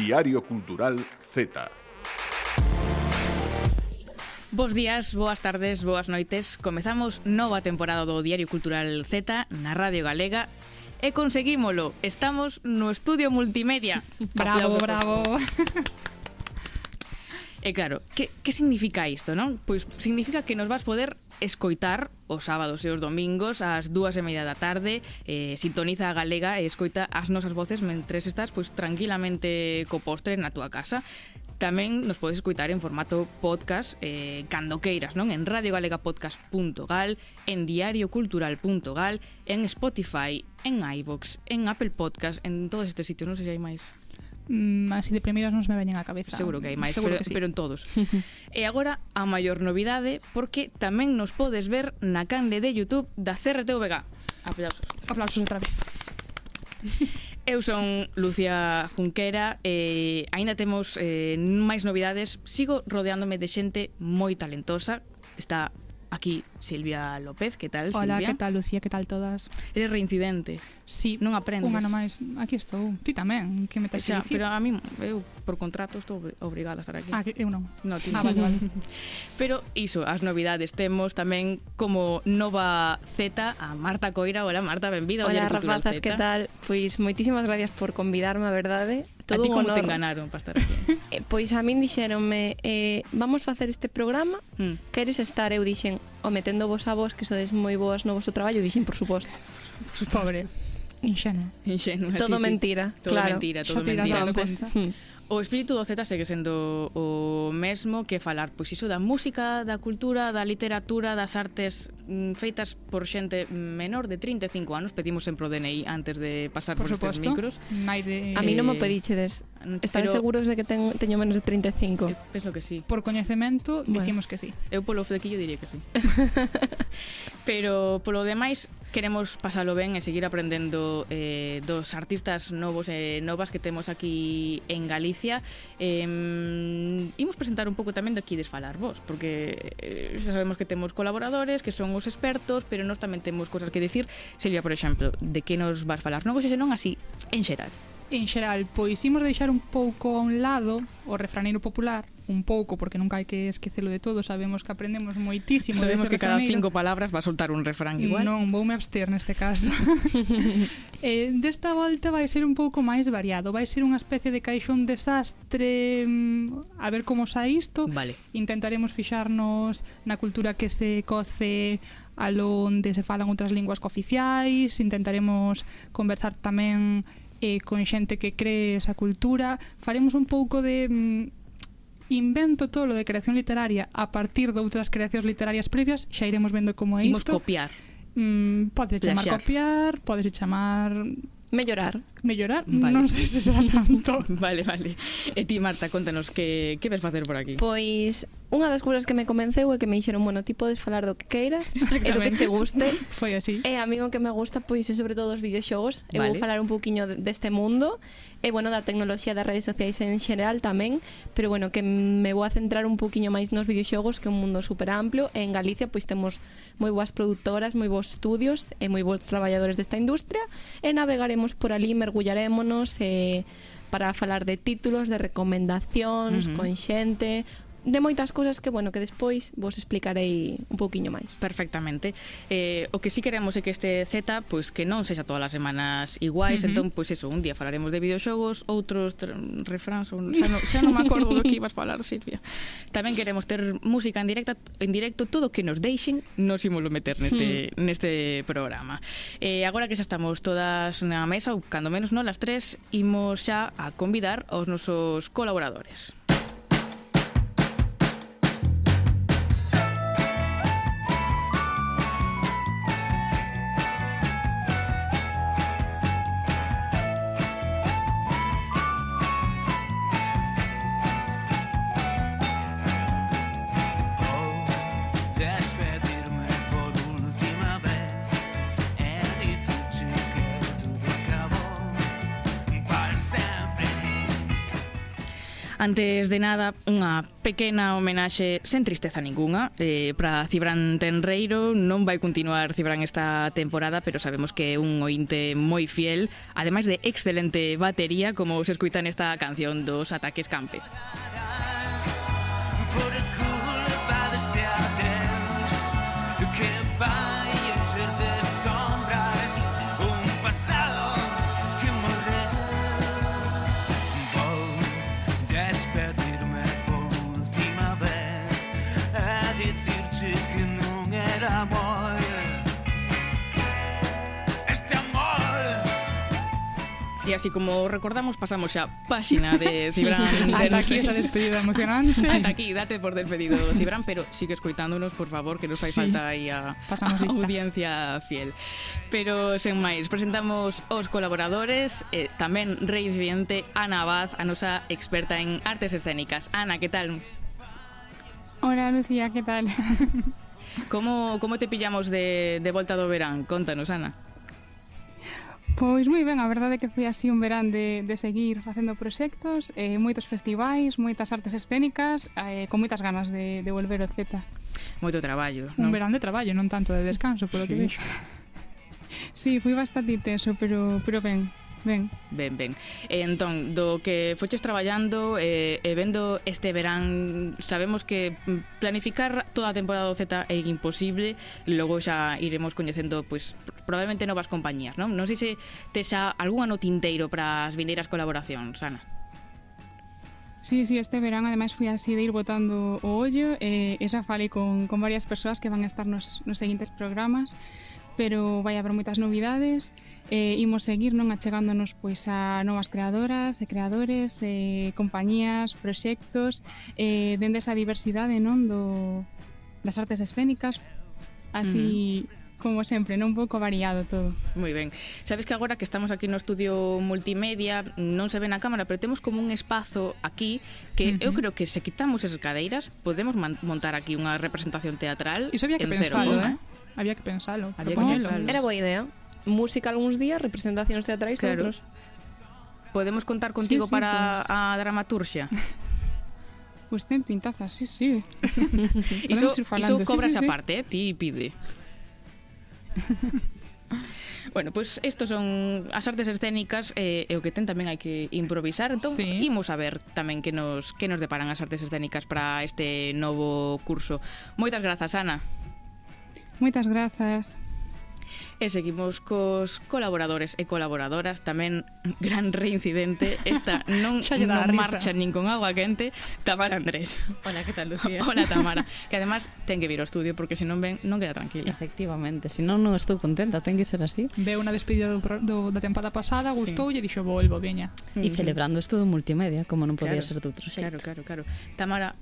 Diario Cultural Z. Bos días, boas tardes, boas noites. Comezamos nova temporada do Diario Cultural Z na Radio Galega e conseguímolo. Estamos no estudio multimedia. Bravo, bravo. E claro, que significa isto, non? Pois significa que nos vas poder escoitar os sábados e os domingos ás 2:30 da tarde, sintoniza a Galega e escoita as nosas voces mentres estás pois tranquilamente co postre na túa casa. Tamén nos podes escoitar en formato podcast cando queiras, non? En radiogalegapodcast.gal, en diariocultural.gal, en Spotify, en iVoox, en Apple Podcast, en todos estes sitios, non sei se hai máis. Así de primeiras non se me veñen á cabeza. Seguro que hai máis, sí. pero en todos. E agora a maior novidade, porque tamén nos podes ver na canle de YouTube da CRTVG. Aplausos. Aplausos outra vez. Eu son Lucía Junquera e aínda temos máis novidades. Sigo rodeándome de xente moi talentosa. Está aquí Silvia López, que tal, Hola, Silvia? que tal, Lucía, que tal todas? Eres reincidente. Sí, Non aprendes. un ano máis, aquí estou. Ti tamén, que me tes Xa, que dicir? pero a mí, eu por contrato estou obrigada a estar aquí. Que eu non. No, ti Vale, vale. Pero iso, as novidades temos tamén como nova Z a Marta Coira. Hola Marta, benvida ao Hola, Diario Cultural rapazas, Z. que tal? Pois moitísimas gracias por convidarme, a verdade. A ti un como te honor. enganaron para estar aquí? Pois a min dixeronme, vamos facer este programa, queres estar? Eu dixen, metendo vos a vos, que sodes moi boas no voso traballo, dixen, por suposto. Pobre. Inxenuo. Inxenua, Todo sí, mentira, sí. Todo claro. mentira, todo Xa tiras mentira. dado conta. O espírito do Z segue sendo o mesmo que falar, pois iso da música, da cultura, da literatura, das artes feitas por xente menor de 35 anos. Pedimos sempre o DNI antes de pasar por estes micros. Naide, A mí non me pedichedes. Están seguros de que teño menos de 35? Penso que sí. por coñecemento, Bueno. dicimos que sí. Eu polo flequillo diría que sí. Pero polo demais queremos pasalo ben e seguir aprendendo dos artistas novos e novas que temos aquí en Galicia. Imos presentar un pouco tamén de aquí desfalar vos, porque xa sabemos que temos colaboradores que son os expertos, pero nós tamén temos cosas que dicir. Silvia, por exemplo, de que nos vas falar? Non sei, non así, en xeral. En xeral, pois imos deixar un pouco a un lado o refraneiro popular, un pouco, porque nunca hai que esquecelo de todo, sabemos que aprendemos moitísimo. Sabemos que cada 5 refraneiro. palabras va a soltar un refrán igual. Non, voume abster neste caso. Desta volta vai ser un pouco máis variado, vai ser unha especie de caixón desastre, a ver como sai isto. Vale. Intentaremos fixarnos na cultura que se coce alo onde se falan outras linguas cooficiais, intentaremos conversar tamén con xente que cree esa cultura, faremos un pouco de invento todo lo de creación literaria a partir de outras creacións literarias previas, xa iremos vendo como é Imos isto. copiar. Pode chamar Plaxear. copiar, pode chamar Mellorar. mellorar, Vale. non sei se será tanto. Vale. E ti, Marta, contanos que ves facer por aquí? Pois unha das cousas que me convenceu é que me dixeron, bueno, ti podes falar do que queiras e do que che guste. Foi así. E a mí o que me gusta pois é sobre todo os videoxogos. Eu Vale. vou falar un pouquiño deste mundo e bueno, da tecnoloxía das redes sociais en xeral tamén, pero bueno, que me vou a centrar un pouquiño máis nos videoxogos, que é un mundo super amplio. E en Galicia pois temos moi boas produtoras, moi bons estudios e moi bons traballadores desta industria, e navegaremos por ali, mergullarémonos para falar de títulos, de recomendacións, con xente, de moitas cousas que, bueno, que despois vos explicarei un pouquiño máis. Perfectamente. O que sí queremos é que este Z, pois que non sexa todas as semanas iguais, entón, pois eso, un día falaremos de videoxogos, outros refráns, xa non me acordo do que ibas falar, Silvia. Tamén queremos ter música en directo, todo o que nos deixen, nos imos meter neste programa. Agora que xa estamos todas na mesa, ou cando menos non, as tres, imos xa a convidar aos nosos colaboradores. Antes de nada, unha pequena homenaxe sen tristeza ninguna para Cibran Tenreiro. Non vai continuar Cibran esta temporada, pero sabemos que é un ointe moi fiel, ademais de excelente batería, como se escuita nesta canción dos Ataques Campe. E así como recordamos, pasamos xa páxina de Cibran. Ata aquí esa despedida emocionante. Ata aquí, date por despedido, Cibran, pero sigue escoitándonos, por favor, que nos fai falta aí a audiencia fiel. Pero, sen máis, presentamos os colaboradores, tamén reincidente Ana Abad, a nosa experta en artes escénicas. Ana, que tal? Hola, Lucía, que tal? Como te pillamos de volta do verán? Contanos, Ana. Pois moi ben, a verdade é que foi así un verán de seguir facendo proxectos, moitos festivais, moitas artes escénicas, con moitas ganas de volver ao Z. Moito traballo, Un non? verán de traballo, non tanto de descanso, polo que vexo. Sí, foi bastante intenso, pero ben. Ben. Entón, do que foches traballando e vendo este verán, sabemos que planificar toda a temporada do Z é imposible, logo xa iremos coñecendo, pois, probablemente novas compañías, non? Non sei se tes xa algún ano tinteiro para as vindeiras colaboracións, Ana. Sí, este verán ademais fui así de ir botando o ollo, e xa falei con varias persoas que van a estar nos seguintes programas, pero vai haber moitas novidades. Imos seguir non achegándonos pois a novas creadoras e creadores, compañías, proxectos, dende esa diversidade non das artes escénicas, así como sempre, non, un pouco variado todo. Moi ben. Sabes que agora que estamos aquí no estudio multimedia, non se ve na cámara, pero temos como un espazo aquí que eu creo que se quitamos esas cadeiras, podemos montar aquí unha representación teatral. Iso había que pensalo, Había que pensalo. Era boa idea. Música algúns días, representacións teatrais outros. Podemos contar contigo para pues a dramaturxia. Pois ten pintazas, sí. Iso cobras sí. aparte, ti pide. Bueno, pois estos son as artes escénicas, e o que ten tamén hai que improvisar. Entón, imos a ver tamén que nos deparan as artes escénicas para este novo curso. Moitas grazas, Ana. Moitas grazas. E seguimos cos colaboradores e colaboradoras, tamén gran reincidente. Esta non marcha nin con agua quente, Tamara Andrés. Hola, que tal, Lucía? Hola, Tamara, que además ten que vir ao estudio porque se non ven non queda tranquila. Efectivamente, se non estou contenta, ten que ser así. Veo unha despedida da tempada pasada, gustoulle e dixo volvo, veña. E celebrando estudo multimedia, como non podía ser de outro xeito. Claro. Tamara,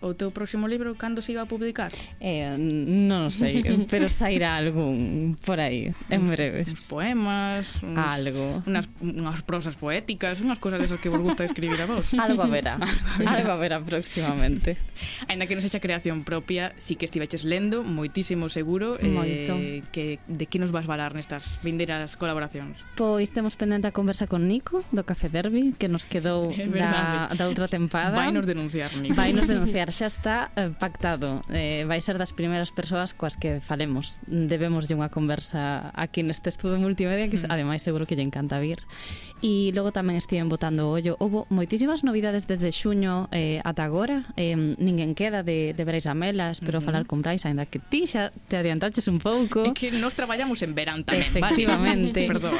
o teu próximo libro cando se iba a publicar? Non sei, pero sairá algún por aí, en breves. Uns poemas, unhas prosas poéticas, unhas cosas desas que vos gusta escribir a vos. Algo haberá próximamente. Ainda que non sexa creación propia, si que estiveches lendo, moitísimo seguro. De que nos vas valar nestas vindeiras colaboracións? Pois temos pendente a conversa con Nico, do Café Derby, que nos quedou da outra tempada. Vai nos denunciar, Nico. Xa está pactado. Vai ser das primeiras persoas coas que falemos. Debemos de unha conversa aquí neste estudo multimedia que ademais seguro que lle encanta vir. E logo tamén estiven botando o ollo. Houbo moitísimas novidades desde xuño ata agora. Ninguén queda de Brais Amela, espero falar con Brais, ainda que ti xa te adiantaches un pouco. É que nos traballamos en verán tamén, efectivamente. Perdoa.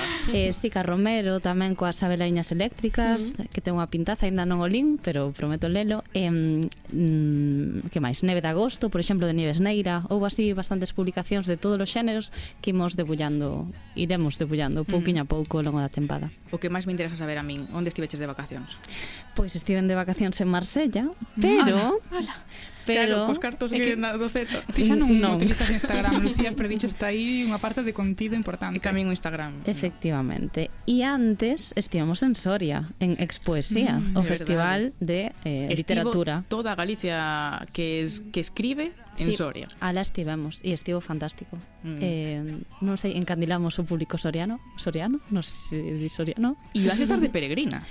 Sica Romero tamén coas Abelaiñas Eléctricas, que ten unha pintaza, ainda non o lin, pero prometo lelo. Que máis? Neve de Agosto, por exemplo, de Nieves Neira. Houbo así bastantes publicacións de todos os xéneros que iremos debullando pouquiño a pouco ao longo da tempada. O que máis me interesa saber a min, onde estiveches de vacacións? Pois estiven de vacacións en Marsella, pero... Claro, cos cartos que do Z. Ti xa non utilizas Instagram, Lucía, pero dicho está aí unha parte de contido importante. E camín o Instagram. Efectivamente. E antes estivemos en Soria, en Expoesía, o festival de literatura. Toda Galicia que escribe en Sí, Soria. alá estivemos e estivo fantástico. Non sei, encandilamos o público soriano, non sei se di soriano. E vas a estar de peregrina.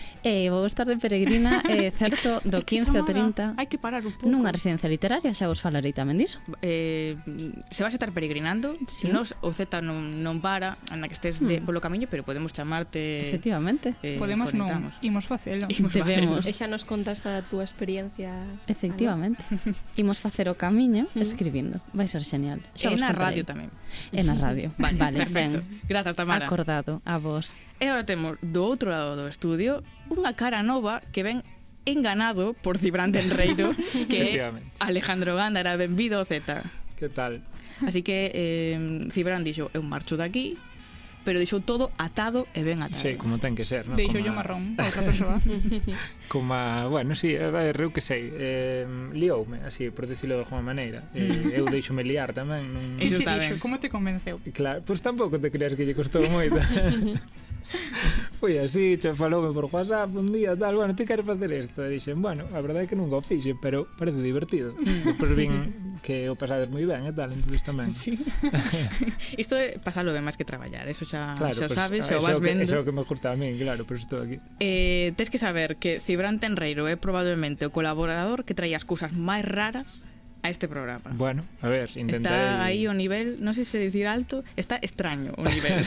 Vou estar de peregrina, certo, do 15 ao 30 Hai que parar un pouco. nunha residencia literaria, xa vos falarei tamén diso. Se vas a estar peregrinando, Sí. nos, o Z non para, anda que estés polo camiño, pero podemos chamarte. Efectivamente. Podemos non, conectamos. imos facelo. Imos Debemos. E xa nos contas a túa experiencia. Efectivamente. Imos facer o camiño escribindo. Vai ser genial. E vos na contarei. radio tamén. E na radio. Vale, Perfecto. ben. Grazas, Tamara. Acordado, a vos. E agora temos do outro lado do estudio unha cara nova que ven enganado por Cibran Tenreiro, que é Efectivamente. Alejandro Gándara. Benvido ao Z. Que tal? Así que Cibran dixo, eu marcho daqui, pero deixou todo atado e ben atado. Sí, como ten que ser, non? Deixo Como yo marrón a outra persoa. Como a, bueno, sí, a ver, eu que sei, lioume, así, por dicilo de alguma maneira. Eu deixome liar tamén. Non... Que Iso che está dixo? ben. Como te convenceu? Claro, pois tampouco te creas que lle costou moito. Foi así, che faloume por WhatsApp un día, tal, bueno, ti queres facer isto? E dixen, bueno, a verdade é que nunca o fixe, pero parece divertido. Depois vin que o pasades moi ben e tal, entonces tamén. Sí. Isto é pasalo ben máis que traballar, eso xa, Claro, xa pues, sabes, xa o eso vas é o que- vendo. Eso é o que me gusta a min, claro, por eso estou aquí. Tes que saber que Cibran Tenreiro é probablemente o colaborador que traía as cousas máis raras a este programa. Bueno, a ver, intentarei... Está aí o nivel, non sei se dicir alto, está extraño o nivel.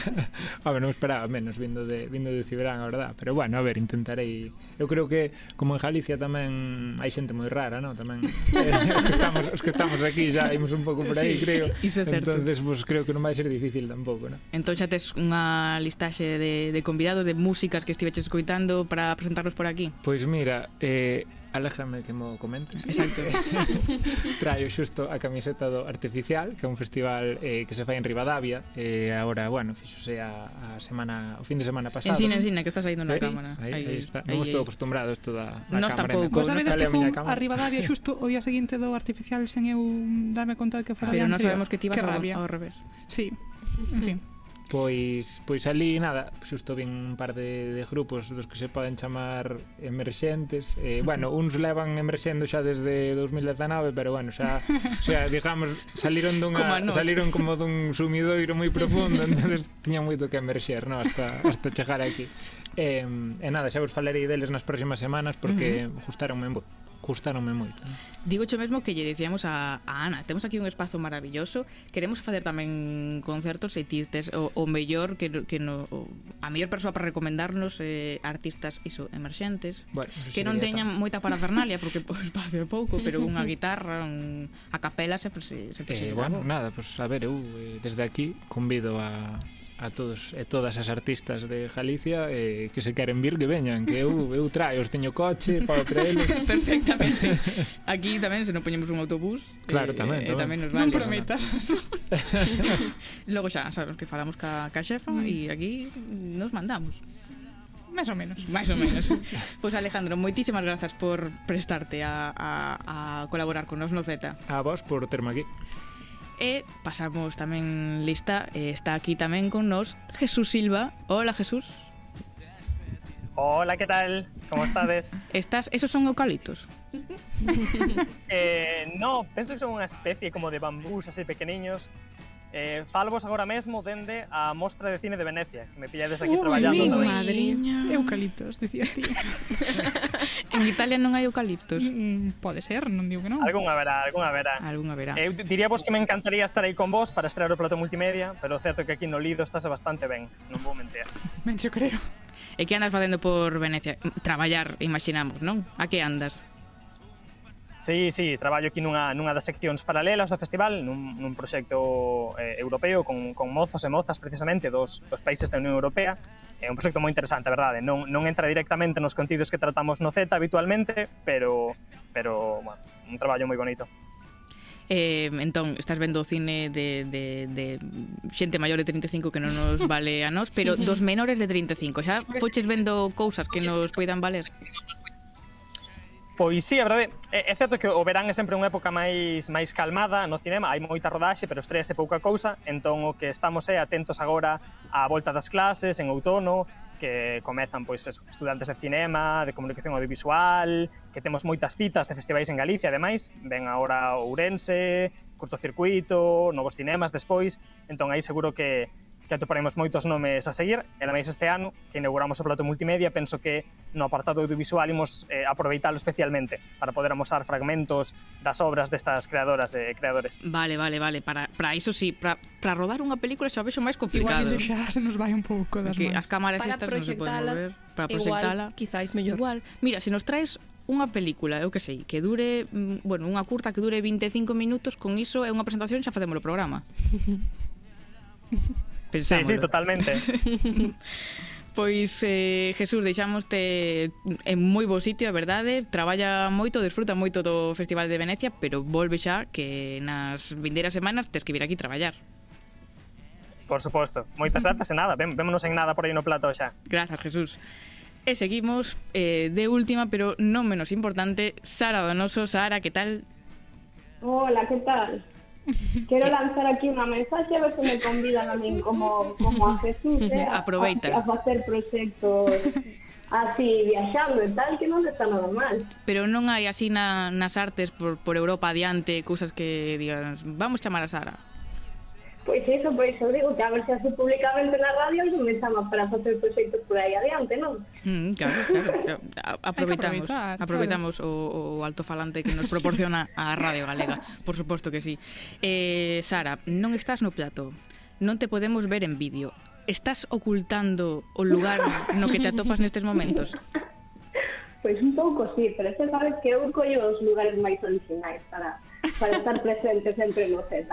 A ver, non esperaba menos vindo de Ciberán, a verdad. Pero bueno, a ver, intentarei. Eu creo que como en Galicia tamén hai xente moi rara, ¿no? Tamén os que estamos aquí já imos un pouco por aí, Sí, creo. iso é certo. Entonces, pues creo que non vai ser difícil tampouco, ¿no? Entón xa tes unha listaxe de convidados, de músicas que estiveches escoitando para presentarlos por aquí. Pois mira, aléjame que mo comentes. Exacto. Traio xusto a camiseta do Artificial, que é un festival que se fai en Ribadavia, agora, bueno, fixose o fin de semana pasado. Ensina, que estás saindo na Sí, cámara. aí está. Non estou acostumbrado a isto da Nós cámara. tampouco. Pois Nos sabedes que Dale a fun miña cámara. a Ribadavia xusto o día seguinte do Artificial sen eu darme conta de que fora Pero día non anterior. sabemos que ti vas Que rabia. ao revés. Sí, en fin. Pois ali, nada, xusto vin un par de grupos dos que se poden chamar emerxentes. Bueno, uns levan emerxendo xa desde 2019, pero bueno, xa digamos, saliron Como a nós. saliron como dun sumidoiro moi profundo, entonces tiña moito que emerxer, no, hasta chegar aquí. E nada, xa vos falarei deles nas próximas semanas porque gustaronme moito. Digo cho mesmo que lle dicíamos a Ana, temos aquí un espazo maravilloso, queremos facer tamén concertos e ti tes o mellor a mellor persoa para recomendarnos artistas iso emerxentes, Bueno, eso que non sería teñan moita parafernalia porque o espacio é pouco, pero unha guitarra, a capela sempre se Bueno, nada, pues a ver, eu desde aquí convido a todos e todas as artistas de Galicia que se queren vir que veñan, que eu traio, teño coche para traelos. Perfectamente. Aquí tamén se non poñemos un autobús, Claro, tamén. tamén nos Non vale. prometas. Logo xa sabes que falamos ca xefa e aquí nos mandamos. Máis ou menos. Máis ou menos. Pois Alejandro, moitísimas grazas por prestarte a colaborar con nos no Z. A vos por terme aquí. E pasamos tamén lista, está aquí tamén con nos Jesús Silva. Hola, Jesús. Hola, ¿qué tal? ¿Cómo estades? Esos son eucaliptos? No, penso que son unha especie como de bambús así pequeniños. Falvos agora mesmo dende a Mostra de Cine de Venecia, que me pillades aquí traballando mi tamén. madriña. Eucaliptos, dicías ti. En Italia non hai eucaliptos. Pode ser, non digo que non. Algunha verá. Algunha verá. Eu diría vos que me encantaría estar aí con vos para estrear o plato multimedia, pero o certo é que aquí no Lido estase bastante ben, non vou mentir. Ben, yo creo. E que andas facendo por Venecia? Traballar, imaginamos, non? A que andas? Sí, traballo aquí nunha das seccións paralelas do festival, nun proxecto europeo con mozos e mozas precisamente dos países da Unión Europea. É un proxecto moi interesante, a verdade. Non entra directamente nos contidos que tratamos no Z habitualmente, pero bueno, un traballo moi bonito. Entón, estás vendo o cine de xente maior de 35 que non nos vale a nós, pero dos menores de 35, xa foches vendo cousas que nos poidan valer? Pois sí, a verdade, é certo que o verán é sempre unha época máis calmada no cinema, hai moita rodaxe, pero estrease pouca cousa, entón o que estamos é atentos agora á volta das clases en outono, que comezan pois estudantes de cinema, de comunicación audiovisual, que temos moitas citas de festivais en Galicia, ademais, ven agora Ourense, curtocircuito, novos cinemas despois, entón aí seguro que atoparemos moitos nomes a seguir, e ademais este ano, que inauguramos o plato multimedia, penso que no apartado audiovisual imos aproveitalo especialmente para poder amosar fragmentos das obras destas creadoras e creadores. Vale, para iso sí, para rodar unha película xa vexo máis complicado. Igual iso xa se nos vai un pouco das Que mans. as cámaras Para estas non se poden proxectala, mover. Para proxectala, igual, quizáis mellor. igual. Mira, se nos traes unha película, eu que sei, que dure, bueno, unha curta que dure 25 minutos, con iso é unha presentación xa facemos o programa. Pensámoslo. Sí, totalmente. Pois, Jesús, deixámoste en moi bo sitio, a verdade. Traballa moito, desfruta moito do Festival de Venecia, pero volve xa que nas vindeiras semanas tes que vir aquí traballar. Por suposto. Moitas grazas e nada, vémonos en nada por aí no plato xa. Grazas, Jesús. E seguimos de última, pero non menos importante, Sara Donoso. Sara, que tal? Hola, ¿qué tal? Quiero lanzar aquí unha mensaxe a ver se me convidan a min como a Jesús, Aproveita. a facer proxectos así viaxando e tal, que non está nada mal. Pero non hai así nas artes por Europa adiante cousas que digan, vamos chamar a Sara. Pois iso, por iso digo que a ver se así públicamente na radio e me chama para facer proxectos por aí adiante, non? Claro. Aproveitamos, aproveitar, o altofalante que nos proporciona a Radio Galega. Por suposto que sí. Sara, non estás no plato. Non te podemos ver en vídeo. Estás ocultando o lugar no que te atopas nestes momentos? Pois un pouco sí, pero xa sabes que eu collo os lugares máis originais para estar presente sempre no Z.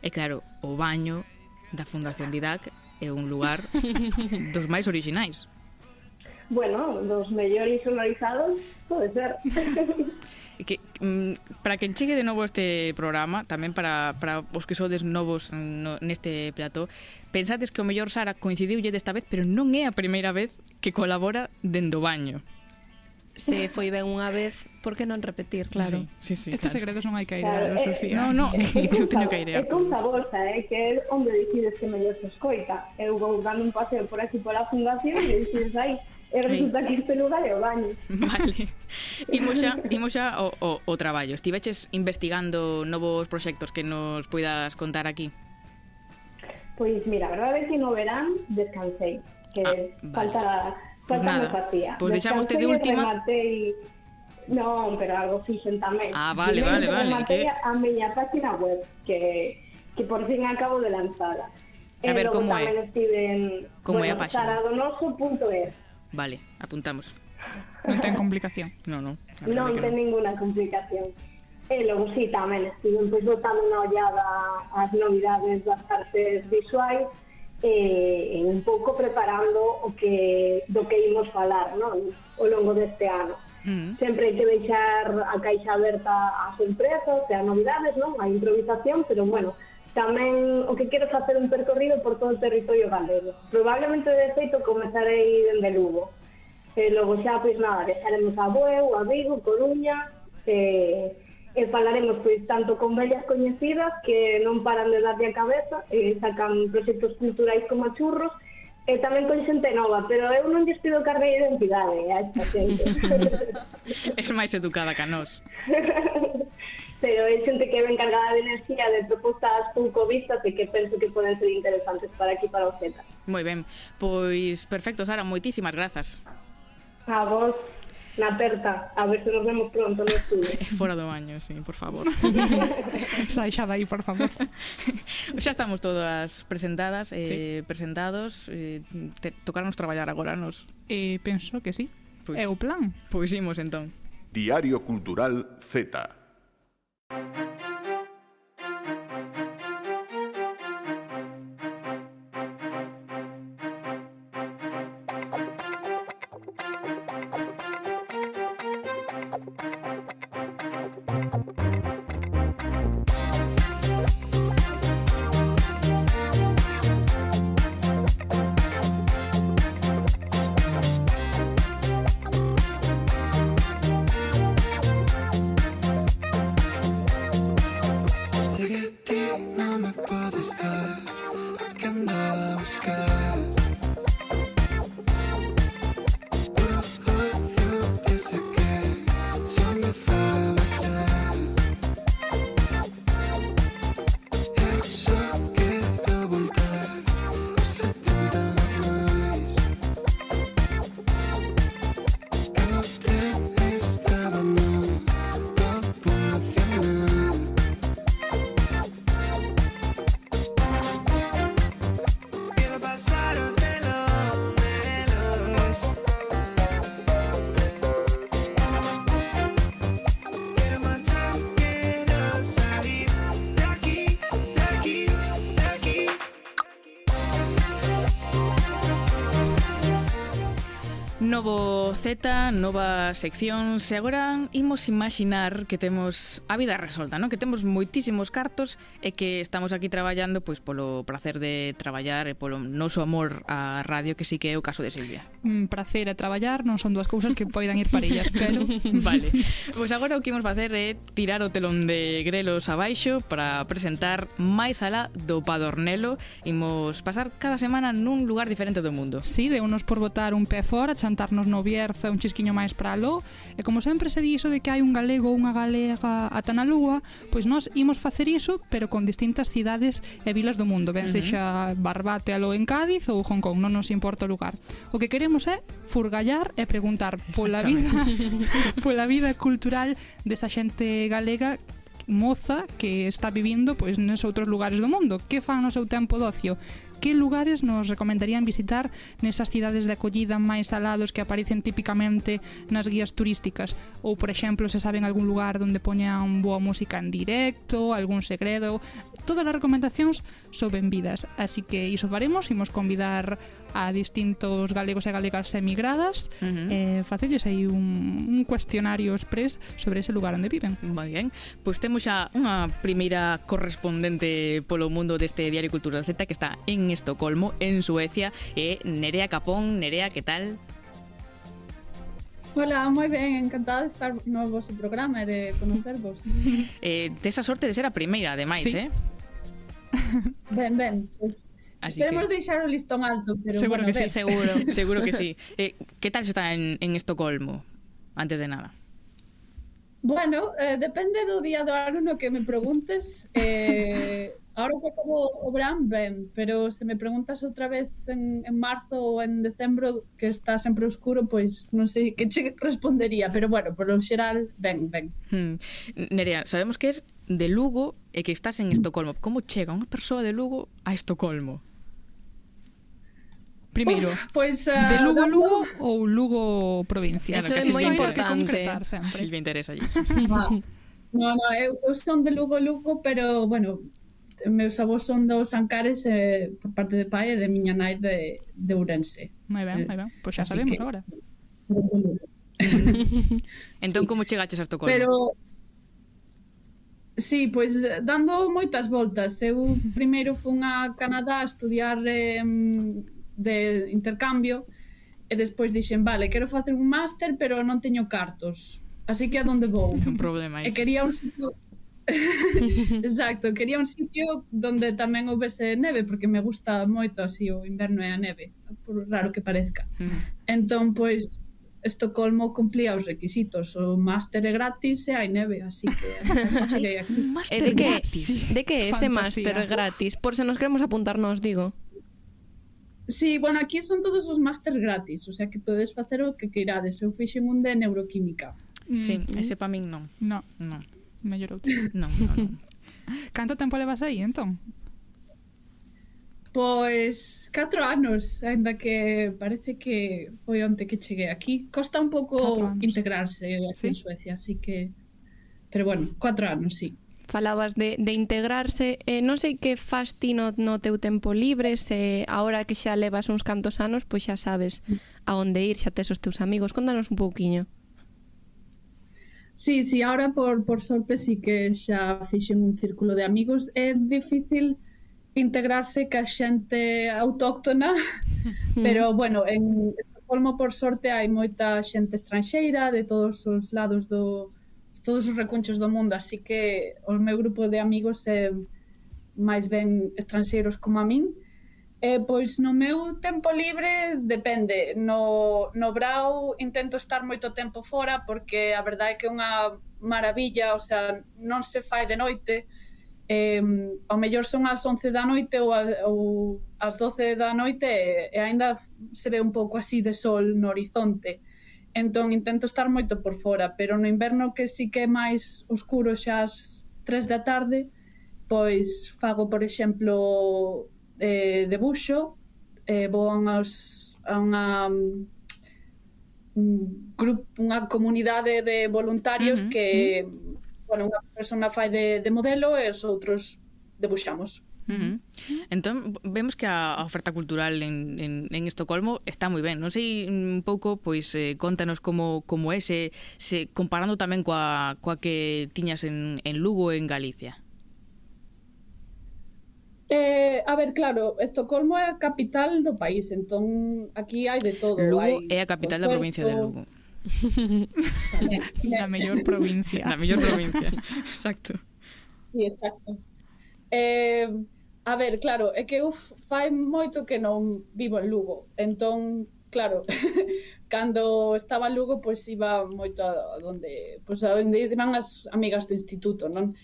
E claro, o baño da Fundación Didac é un lugar dos máis orixinais. Bueno, dos mellores sonorizados, pode ser. Que, para que chegue de novo este programa, tamén para os que sodes novos neste plató, pensades que o mellor Sara coincidiulle desta vez, pero non é a primeira vez que colabora dende o baño. Se foi ben unha vez, por que non repetir, claro. Sí, Estes claro. segredos non hai que airear, Sofía. No, eu teño que airear. É cousa bolsa, que é onde decides que mellor se escoita. Eu vou dando un paseo por aquí pola fundación e decides aí. E resulta que este lugar é o baño. Vale. Imos xa o traballo. Estiveches investigando novos proxectos que nos poidas contar aquí? Pois mira, a verdade é que no verán descansei. Que vale. Falta me facía. Pois deixamoste de última. Non, pero algo fixen tamén. Vale. Rematei a miña página web, que por fin acabo de lanzala. A ver, como é? Tamén estiven, Como é a página? saradonoso.es. Vale, apuntamos. Non ten complicación. Non. Non ten ninguna complicación. E logo sí, tamén estive botando unha ollada ás novidades das artes visuais e un pouco preparando do que imos falar, non? Ao longo deste ano. Sempre hai que deixar a caixa aberta ás sorpresas e a novidades, non? A improvisación, pero bueno, tamén o que quero facer un percorrido por todo o territorio galego. Probablemente de feito comezarei dende Lugo. E logo xa, pois nada, deixaremos a Bueu, a Vigo, Coruña, e falaremos pois tanto con vellas coñecidas que non paran de darlle a cabeza e sacan proxectos culturais como churros, e tamén con xente nova, pero eu non lles pido carne de identidade a esta xente. Es máis educada que a nós. Pero é xente que ven cargada de enerxía, de propostas pouco vistas e que penso que poden ser interesantes para aquí, para o Z. Moi ben, pois perfecto, Sara, moitísimas grazas. A vos, na aperta, a ver se nos vemos pronto no estudio. Fora do baño, sí, por favor. Sai xa dai, por favor. Xa estamos todas presentadas, presentados. Tocarnos traballar agora, nos. Penso que sí. Pois, É o plan. Pois imos, entón. Diario Cultural Z. Novo Z, nova sección. Se agora imos imaginar que temos a vida resolta, non? Que temos moitísimos cartos e que estamos aquí traballando pois polo placer de traballar e polo noso amor á radio, que sí que é o caso de Silvia. Pracer e traballar non son dúas cousas que poidan ir parellas, pero... Vale, pois agora o que imos facer é tirar o telón de grelos abaixo para presentar máis alá do Padornelo. Imos pasar cada semana nun lugar diferente do mundo. Sí, de unos por botar un pé fora, chantarnos no Bierzo un chisquiño máis para aló, e como sempre se di iso de que hai un galego ou unha galega ata na lúa, pois nós imos facer iso, pero con distintas cidades e vilas do mundo, ben sexa Barbate aló en Cádiz ou Hong Kong, non nos importa o lugar. O que queremos é furgallar e preguntar pola vida cultural desa xente galega moza que está vivindo pois neses outros lugares do mundo. Que fan no seu tempo de ocio? Que lugares nos recomendarían visitar nesas cidades de acollida máis alados que aparecen típicamente nas guías turísticas? Ou, por exemplo, se saben algún lugar onde poñan boa música en directo, algún segredo? Todas as recomendacións son benvidas, así que iso faremos, imos convidar a distintos galegos e galegas emigradas e facelles aí un cuestionario express sobre ese lugar onde viven. Moi ben, pois temos xa unha primeira correspondente polo mundo deste Diario Cultural Z que está en Estocolmo, en Suecia, e Nerea Capón. Nerea, que tal? Hola, moi ben, encantada de estar no vosso programa e de conocervos. Tes a sorte de ser a primeira, ademais, sí. Ben, pues, esperemos deixar o listón alto, pero seguro bueno, que sí. Seguro que sí. Que tal se está en Estocolmo, antes de nada? Bueno, depende do día do ano no que me preguntes. Ahora que acabo o verán, ben, pero se me preguntas outra vez en marzo ou en decembro, que está sempre oscuro, pois non sei que che respondería, pero bueno, por lo xeral, ben. Nerea, sabemos que és de Lugo e que estás en Estocolmo. Como chega unha persoa de Lugo a Estocolmo? Primeiro, pois, de Lugo ou Lugo provincia? Eso é moi importante. Silvia interesa iso. No, eu son de Lugo, pero, bueno, meus avós son dos Ancares por parte de pai e de miña nai de Ourense. Moi ben. Pois xa sabemos agora. Entón, como chegaches a Estocolmo? Pero sí, pois dando moitas voltas. Eu primeiro fun a Canadá a estudiar de intercambio e despois dixen, vale, quero facer un máster, pero non teño cartos. Así que a donde vou? Un problema iso. E quería un sitio exacto, quería un sitio donde tamén houvese neve, porque me gusta moito así o inverno e a neve, por raro que parezca. Entón, pois, Estocolmo cumplía os requisitos. O máster é gratis e hai neve, así que cheguei aquí. Máster gratis? De que é ese máster gratis? Por se nos queremos apuntarnos, digo. Sí, bueno, aquí son todos os máster gratis, o sea que podedes facer o que queirades. Eu fixen un de neuroquímica. Sí, ese pa min non. No. Mellor outro. Non. Canto tempo levas aí, entón? Pois 4 anos, ainda que parece que foi onte que cheguei aquí. Costa un pouco integrarse aquí en Suecia, así que... Pero bueno, 4 anos, sí. Falabas de integrarse, non sei que fas ti no teu tempo libre, se ahora que xa levas uns cantos anos, pois xa sabes a onde ir, xa tes os teus amigos. Contanos un pouquiño. Sí, ahora por sorte sí que xa fixen un círculo de amigos. É difícil integrarse ca xente autóctona, pero bueno, en Estocolmo por sorte hai moita xente estranxeira de todos os lados todos os recunchos do mundo, así que o meu grupo de amigos é máis ben estranxeiros como a min. Pois no meu tempo libre depende. No brao intento estar moito tempo fora porque a verdade é que é unha maravilla, o sea, non se fai de noite. Ao mellor son as 11 da noite ou as 12 da noite e aínda se ve un pouco así de sol no horizonte. Entón intento estar moito por fora, pero no inverno que sí que é máis oscuro xa as 3 da tarde, pois fago, por exemplo, debuxo, vou a unha comunidade de voluntarios que, bueno, unha persona fai de modelo e os outros debuxamos. Entón, vemos que a oferta cultural en Estocolmo está moi ben. Non sei un pouco, pois, contanos como é, comparando tamén coa que tiñas en Lugo e en Galicia. A ver, claro, Estocolmo é a capital do país, entón aquí hai de todo. Lugo é a capital da provincia de Lugo. Na mellor provincia. Na mellor provincia, exacto. Sí, exacto. A ver, claro, é que fai moito que non vivo en Lugo, entón, claro, cando estaba en Lugo, pois iba moito a onde iban as amigas do instituto, non?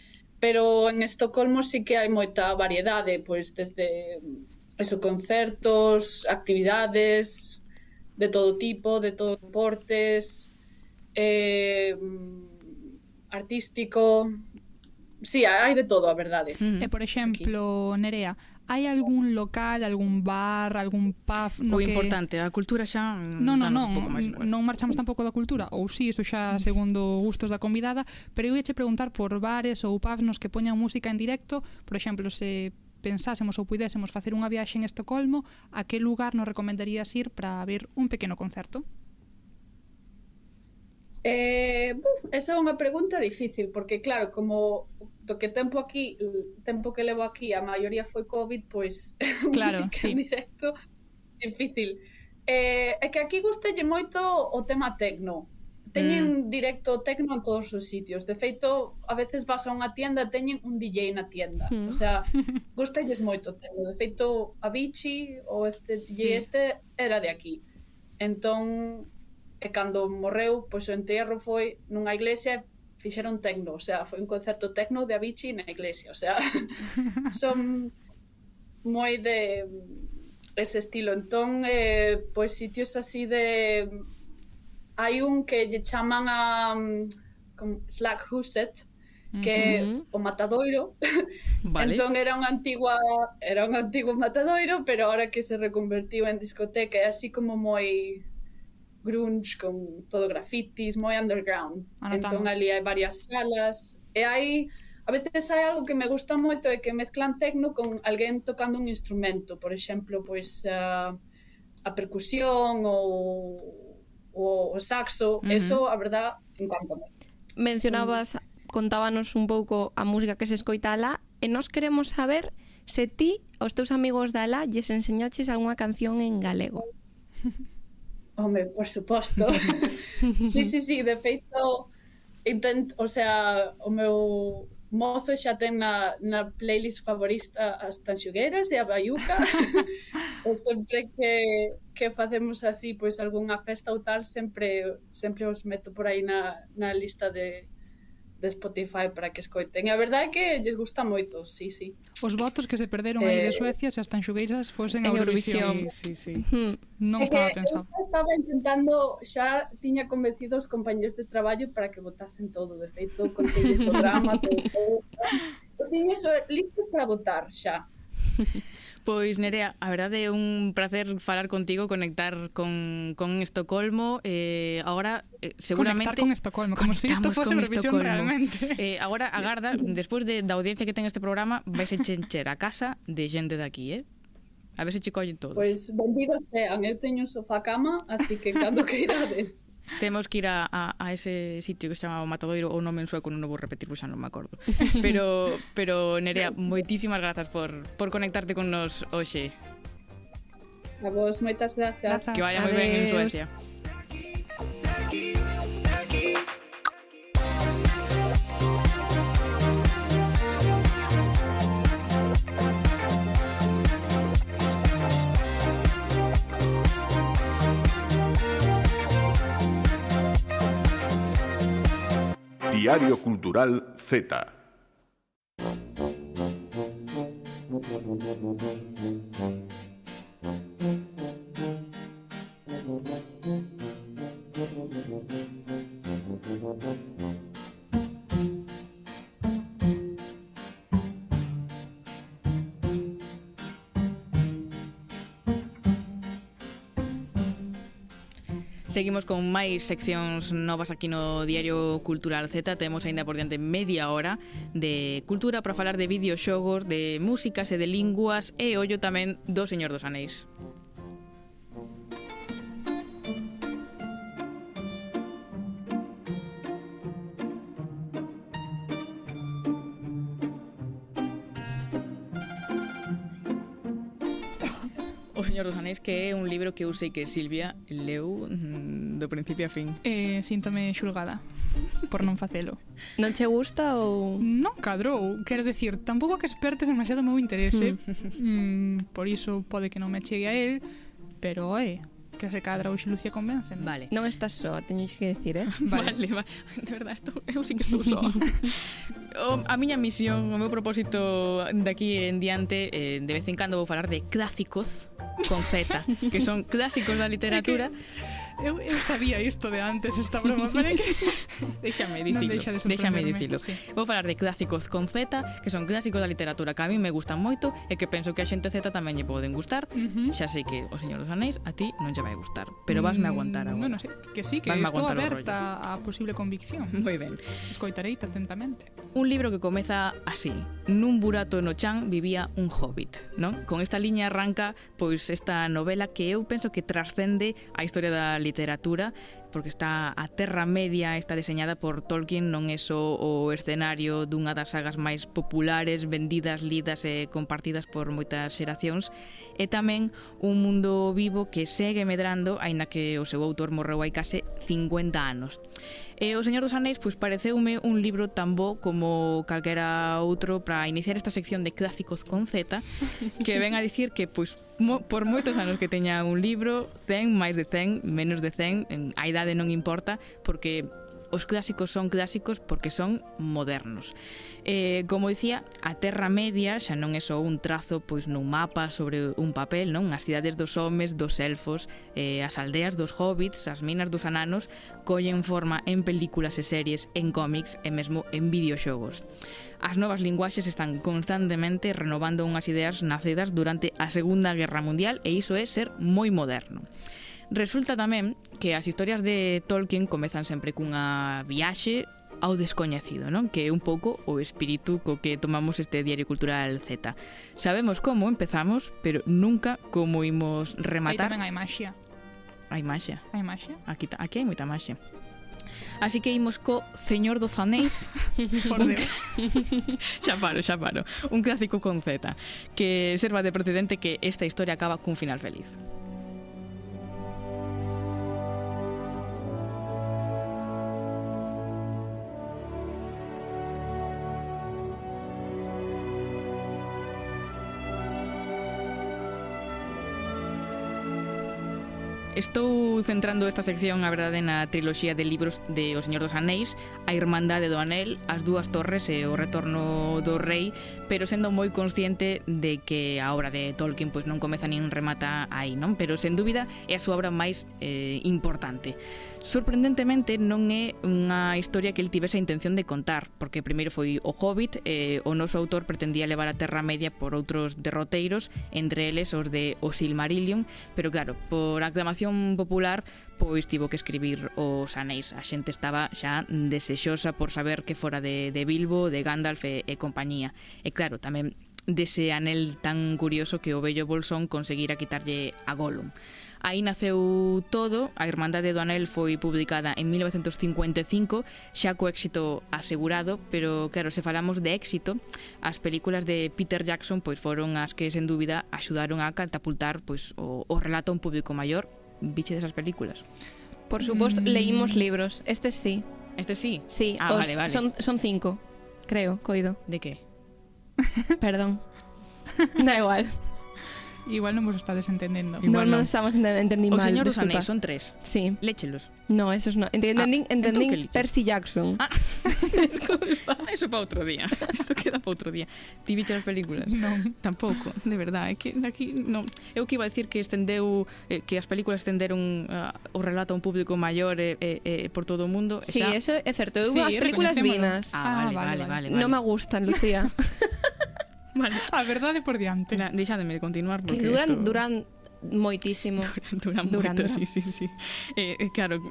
Pero en Estocolmo sí que hai moita variedade, pois desde concertos, actividades de todo tipo, de todos deportes, artístico. Sí, hai de todo, a verdade. E, por exemplo, Nerea, hai algún local, algún bar, algún pub no O que... importante, a cultura xa... Non marchamos tampouco da cultura, ou si, iso xa segundo gustos da convidada, pero eu ia preguntar por bares ou pubs nos que poñan música en directo, por exemplo, se pensásemos ou puidésemos facer unha viaxe en Estocolmo, a que lugar nos recomendarías ir para ver un pequeno concerto? Esa é unha pregunta difícil, porque claro, como do que tempo que levo aquí, a maioría foi COVID, pois claro, música sí. en directo, difícil. É que aquí gustalle moito o tema tecno. Teñen directo tecno en todos os sitios. De feito, a veces vas a unha tienda e teñen un DJ na tienda. O sea, gustalles moito o tecno. De feito, Avicii ou este DJ era de aquí. Entón, e cando morreu, pois o enterro foi nunha iglesia, fixeron tecno, o sea, foi un concerto tecno de Avicii na iglesia, o sea, son moi de ese estilo. Entón, pois sitios así de... Hai un que lle chaman a Slaghuset, que é o matadoiro. Vale. Entón era un antigo matadoiro, pero ahora que se reconvertiu en discoteca, é así como moi grunge, con todo grafitis, moi underground. Entón ali hai varias salas e hai, a veces hai algo que me gusta moito, é que mezclan tecno con alguén tocando un instrumento, por exemplo, pois a percusión ou o saxo. Eso, a verdad, encántame. Mencionabas, contábanos un pouco a música que se escoita alá, e nós queremos saber se ti, aos teus amigos de alá, lles enseñaches algunha canción en galego. Home, por suposto. Sí, de feito intento, o sea, o meu mozo xa ten na playlist favorita as tanxugueiras e a baiuca. E sempre que facemos así, pois algunha festa ou tal, sempre os meto por aí na lista de Spotify para que escoiten. E a verdade é que lles gusta moito, sí. Os votos que se perderon aí de Suecia se as tanxugueiras fosen a Eurovisión. Sí. Non estaba pensado. Xa tiña convencido os compañeros de traballo para que votasen todo. De feito, contelles o drama, todo. Tiña listos para votar xa. Pois, Nerea, a verdade é un placer falar contigo, conectar con Estocolmo. Agora, seguramente... Conectar con Estocolmo, como se isto fose Eurovisión realmente. Agora, agarda, despois da audiencia que ten este programa, vais a encher a casa de xente de aquí, A ver se che collen todos. Pois, benvidos sean. Eu teño un sofá-cama, así que cando que irades. Temos que ir a ese sitio que se chama o Matadoiro, ou nome en sueco, non vou repetir, xa non me acordo. Pero Nerea, moitísimas grazas por conectarte con nos hoxe. A vos, moitas grazas. Que vaya moi ben en Suecia. Diario Cultural Z. Seguimos con máis seccións novas aquí no Diario Cultural Z. Temos aínda por diante media hora de cultura para falar de videoxogos, de músicas e de linguas e ollo tamén do Señor dos Anéis. O Señor dos Anéis, que é un libro que eu sei que Silvia leu do principio a fin. Síntome xulgada por non facelo. Non che gusta ou...? Non cadrou, quero decir, tampouco que esperte demasiado o meu interese. Por iso pode que non me chegue a él, pero que se cadra hoxe Lucia convencen. Vale. Non estás só, teñes que decir, Vale. De verdade, eu sí que estou só. A miña misión, o meu propósito daqui en diante, de vez en cando vou falar de clásicos con Z, que son clásicos da literatura. Eu sabía isto de antes, esta broma, pero é que... Déxame dicilo. Sí. Vou falar de clásicos con Z, que son clásicos da literatura que a mí me gustan moito e que penso que a xente Z tamén lle poden gustar. Xa sei que O Señor dos Anéis a ti non lle vai gustar, pero vasme aguantar agora. Bueno, sí, que sí, que estou aberta a posible convicción. Moi ben. Escoitarei atentamente. Un libro que comeza así: nun burato no chan vivía un hobbit, non? Con esta liña arranca pois esta novela que eu penso que trascende a historia da literatura, porque está a Terra Media, está deseñada por Tolkien, non é só o escenario dunha das sagas máis populares, vendidas, lidas e compartidas por moitas xeracións, e tamén un mundo vivo que segue medrando, aínda que o seu autor morreu hai case 50 anos. E O Señor dos Anéis pois pareceume un libro tan bo como calquera outro para iniciar esta sección de clásicos con Z, que ven a dicir que pois por moitos anos que teña un libro, 100, máis de 100, menos de 100, a idade non importa, porque os clásicos son clásicos porque son modernos. Como dicía, a Terra Media xa non é só un trazo pois nun mapa sobre un papel, non? As cidades dos homes, dos elfos, as aldeas dos hobbits, as minas dos ananos, collen forma en películas e series, en cómics e mesmo en videoxogos. As novas linguaxes están constantemente renovando unhas ideas nacidas durante a Segunda Guerra Mundial e iso é ser moi moderno. Resulta tamén que as historias de Tolkien comezan sempre cunha viaxe ao descoñecido, non? Que é un pouco o espírito co que tomamos este Diario Cultural Z. Sabemos como empezamos, pero nunca como imos rematar. Aí tamén hai maxia. Hai maxia. Hai maxia. Aquí hai moita maxia. Así que imos co Señor dos Anéis. Por Deus. Xa paro. Un clásico con Z, que serva de precedente que esta historia acaba cun final feliz. Estou centrando esta sección, a verdade, na triloxía de libros de O Señor dos Anéis, A Irmandade do Anel, As Dúas Torres e O Retorno do Rei, pero sendo moi consciente de que a obra de Tolkien pois non comeza nin remata aí, non? Pero, sen dúbida, é a súa obra máis importante. Sorprendentemente, non é unha historia que el tivese a intención de contar, porque primeiro foi o Hobbit e o noso autor pretendía levar a Terra Media por outros derroteiros, entre eles os de O Silmarillion, pero claro, por aclamación popular, pois tivo que escribir Os Anéis. A xente estaba xa desexosa por saber que fora de Bilbo, de Gandalf e compañía. E claro, tamén dese anel tan curioso que o vello Bolsón conseguira quitarlle a Gollum. Aí naceu todo. A Irmandade do Anel foi publicada en 1955, xa co éxito asegurado, pero claro, se falamos de éxito, as películas de Peter Jackson pois foron as que sen dúbida axudaron a catapultar pois o relato a un público maior. Viche desas películas? Por suposto, leímos libros. Este sí. Este sí? Sí, vale. Son 5, creo, coido. De que? Perdón. Da igual. Igual non vos estades entendendo. Igual non estamos entendendo mal. O Señor dos disculpa. Anéis son 3. Sí. Léchelos. No, esos no. Entendín Percy Jackson. Disculpa. Eso para outro día. Eso queda para outro día. Ti viche as películas? Non. Tampouco, de verdade. É que aquí non. Eu que iba a decir que estendeu que as películas estenderon o relato a un público maior por todo o mundo. Sí, eso é certo. Eu as películas vinas. Vale. Non me gustan, Lucía. Vale. A verdade por diante. Deixádeme de continuar porque que duran Moitísimo. Duran moito, sí. Claro,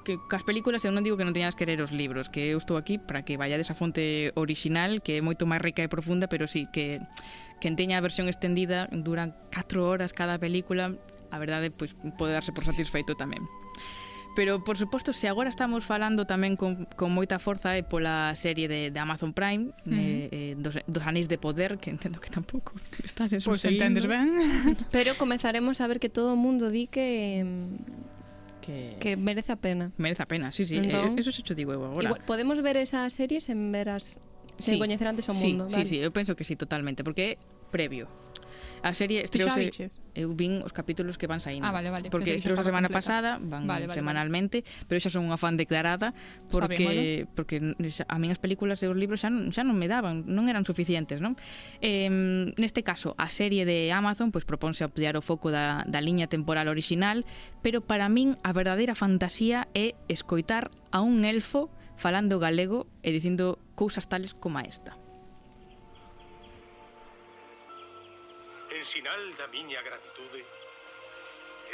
que cas películas eu non digo que non teñas que ler os libros, que eu estou aquí para que vayades a fonte original, que é moito máis rica e profunda, pero sí, que teña a versión extendida, duran 4 horas cada película, a verdade, pois pode darse por satisfeito tamén. Pero, por suposto, se agora estamos falando tamén con moita forza é pola serie de Amazon Prime, dos Anéis de Poder, que entendo que tampouco estades Pois entendes ben. Pero comezaremos a ver que todo o mundo di que merece a pena. Merece a pena, sí. Entón, eso se cho digo eu agora. Igual, podemos ver esa serie sen coñecer antes o mundo, vale? Sí, eu penso que sí, totalmente, porque é previo. A serie estreouse, eu vin os capítulos que van saindo. Vale. Porque estreouse a semana pasada, van semanalmente, pero xa son unha fan declarada porque a min as películas e os libros xa non me daban, non eran suficientes, non? Neste caso, a serie de Amazon pois proponse ampliar o foco da liña temporal original, pero para min a verdadeira fantasía é escoitar a un elfo falando galego e dicindo cousas tales como esta. En sinal da miña gratitude,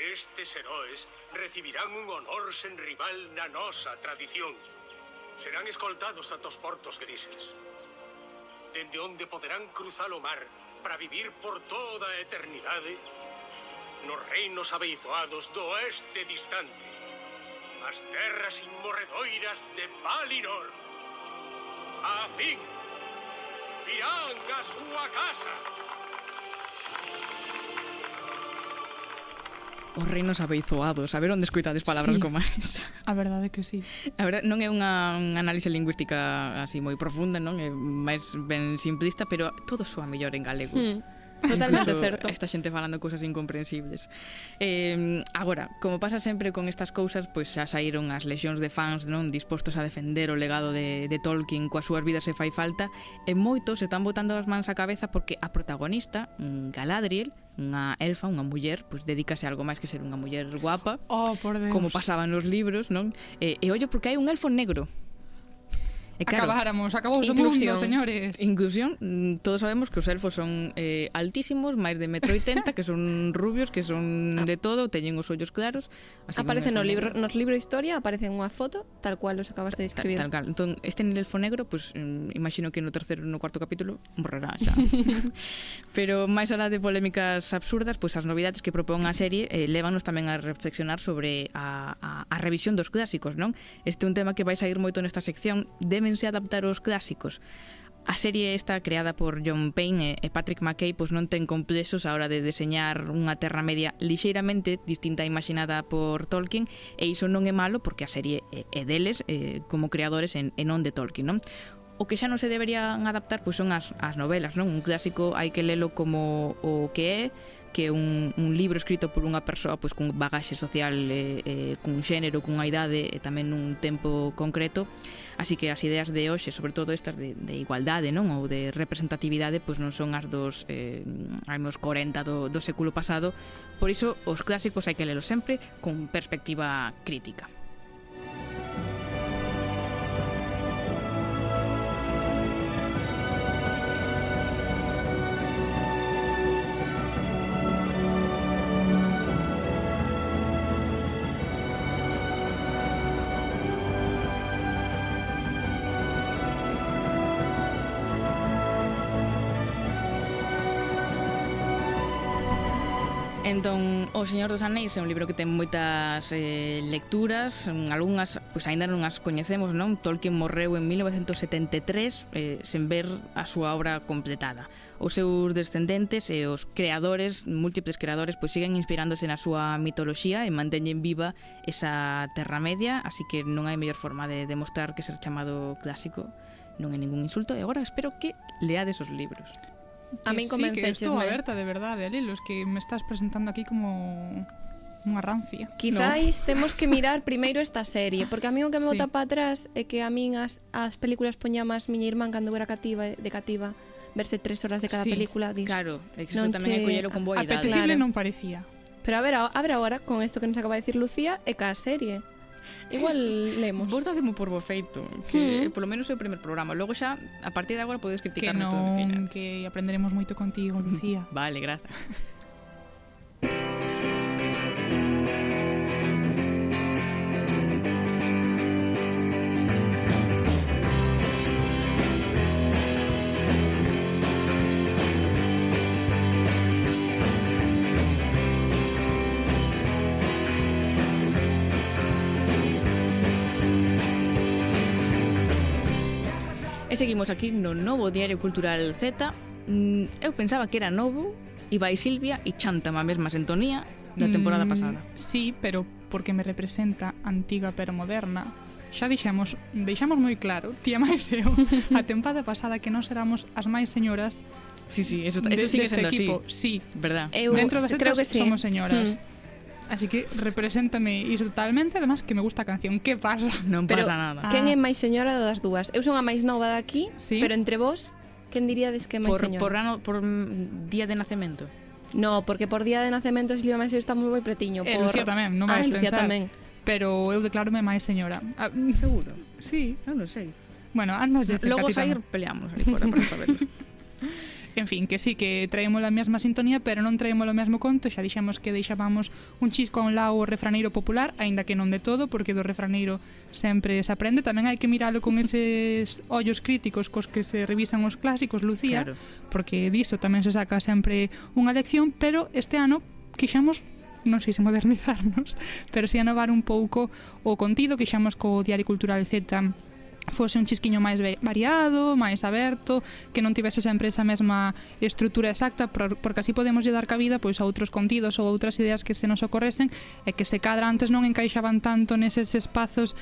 estes heróis recibirán un honor sen rival na nosa tradición. Serán escoltados ata os portos grises, dende onde poderán cruzar o mar para vivir por toda a eternidade nos reinos abeizoados do oeste distante, as terras inmorredoiras de Valinor. A fin, irán a súa casa. Os reinos abeizoados, a ver onde escoitades palabras como esa. A verdade que sí. A verdade, non é unha análise lingüística así moi profunda, non? É máis ben simplista, pero todo soa mellor en galego. Totalmente certo. Esta xente falando cousas incomprensibles. Agora, como pasa sempre con estas cousas, pois xa saíron as lexións de fans, non, dispostos a defender o legado de Tolkien coas súas vidas se fai falta, e moitos se están botando as mans á cabeza porque a protagonista, Galadriel, unha elfa, unha muller, pois dedícase a algo máis que ser unha muller guapa, por Deus, como pasaba nos libros, non? E ollo porque hai un elfo negro. E claro, acabou o mundo, señores. Inclusión, todos sabemos que os elfos son altísimos, máis de 1,80 m, que son rubios, que son de todo, teñen os ollos claros. Aparece nos libros de historia, aparece unha foto, tal cual os acabas de describir. Tal cual. Entón, este elfo negro, pues, imagino que no terceiro e no cuarto capítulo morrerá xa. Pero máis alá de polémicas absurdas, pues, as novidades que propón a serie lévanos tamén a reflexionar sobre a revisión dos clásicos, non? Este é un tema que vai sair moito nesta sección. Débense adaptar os clásicos. A serie está creada por John Payne e Patrick McKay, pois non ten complexos a hora de deseñar unha Terra Media lixeiramente distinta a imaginada por Tolkien, e iso non é malo porque a serie é deles como creadores e non de Tolkien, non? O que xa non se deberían adaptar pois son as novelas, non? Un clásico hai que lelo como o que é un libro escrito por unha persoa pois con bagaxe social, cun xénero, cunha idade e tamén nun tempo concreto. Así que as ideas de hoxe, sobre todo estas de igualdade, non, ou de representatividade, pois non son as dos anos 40 do século pasado. Por iso os clásicos hai que lelos sempre con perspectiva crítica. Entón, O Señor dos Anéis é un libro que ten moitas lecturas, algunhas pois aínda non as coñecemos, non? Tolkien morreu en 1973 sen ver a súa obra completada. Os seus descendentes e os creadores, múltiples creadores, pois siguen inspirándose na súa mitoloxía e manteñen viva esa Terra Media, así que non hai mellor forma de demostrar que ser chamado clásico non é ningún insulto, e agora espero que leades os libros. A min convenceches, que estou aberta de verdade, Lilos, que me estás presentando aquí como unha rancia. Quizáis temos que mirar primeiro esta serie, porque a mí o que me bota para atrás é que a min as películas poña máis miña irmán cando era cativa, verse 3 horas de cada película. Claro, é que iso tamén é collelo con boa idade. Apetecible non parecía. Pero a ver agora, con isto que nos acaba de decir Lucía, é ca serie. Igual lemos. Vos dademo por bo feito, que polo menos é o primer programa. Logo xa, a partir de agora podes criticarme todo o que queiras. Que aprenderemos moito contigo, Lucía. Vale, grazas. E seguimos aquí no novo Diario Cultural Z. Eu pensaba que era novo, e vai Silvia e chanta a mesma sintonía da temporada pasada. Sí, pero porque me representa antiga pero moderna. Xa deixamos moi claro, tía máis eu, a tempada pasada que nós éramos as máis señoras. Sí, eso sigue sendo equipo. así. Sí, verdad. Dentro das creo que letras sí. somos señoras. Así que represéntame iso totalmente, además que me gusta a canción. Que pasa? Non Pero pasa nada. quen é máis señora das dúas? Eu son a máis nova daqui, Sí. pero entre vos, quen diríades que é máis señora? Por día de nacemento. No, porque por día de nacemento Silvia máis eu estamos moi pretiño. Lucía tamén, non vais Lucía pensar. tamén. Pero eu declárome máis señora. Seguro. Sí. Eu non sei. Bueno, andas de Logo catiza, sair peleamos ali fora para saberlo. En fin, que sí, que traemos a mesma sintonía, pero non traemos o mesmo conto. Xa dixemos que deixábamos un chisco a un lado o refraneiro popular, aínda que non de todo, porque do refraneiro sempre se aprende. Tamén hai que miralo con eses ollos críticos cos que se revisan os clásicos, Lucía, Claro. porque diso tamén se saca sempre unha lección, pero este ano quixamos, non sei se modernizarnos, pero si anovar un pouco o contido. Quixamos co Diario Cultural Z fose un chisquiño máis variado, máis aberto, que non tivese sempre esa mesma estrutura exacta, porque así podemos lle dar cabida pois a outros contidos ou outras ideas que se nos ocorresen e que se cadra antes non encaixaban tanto neses espazos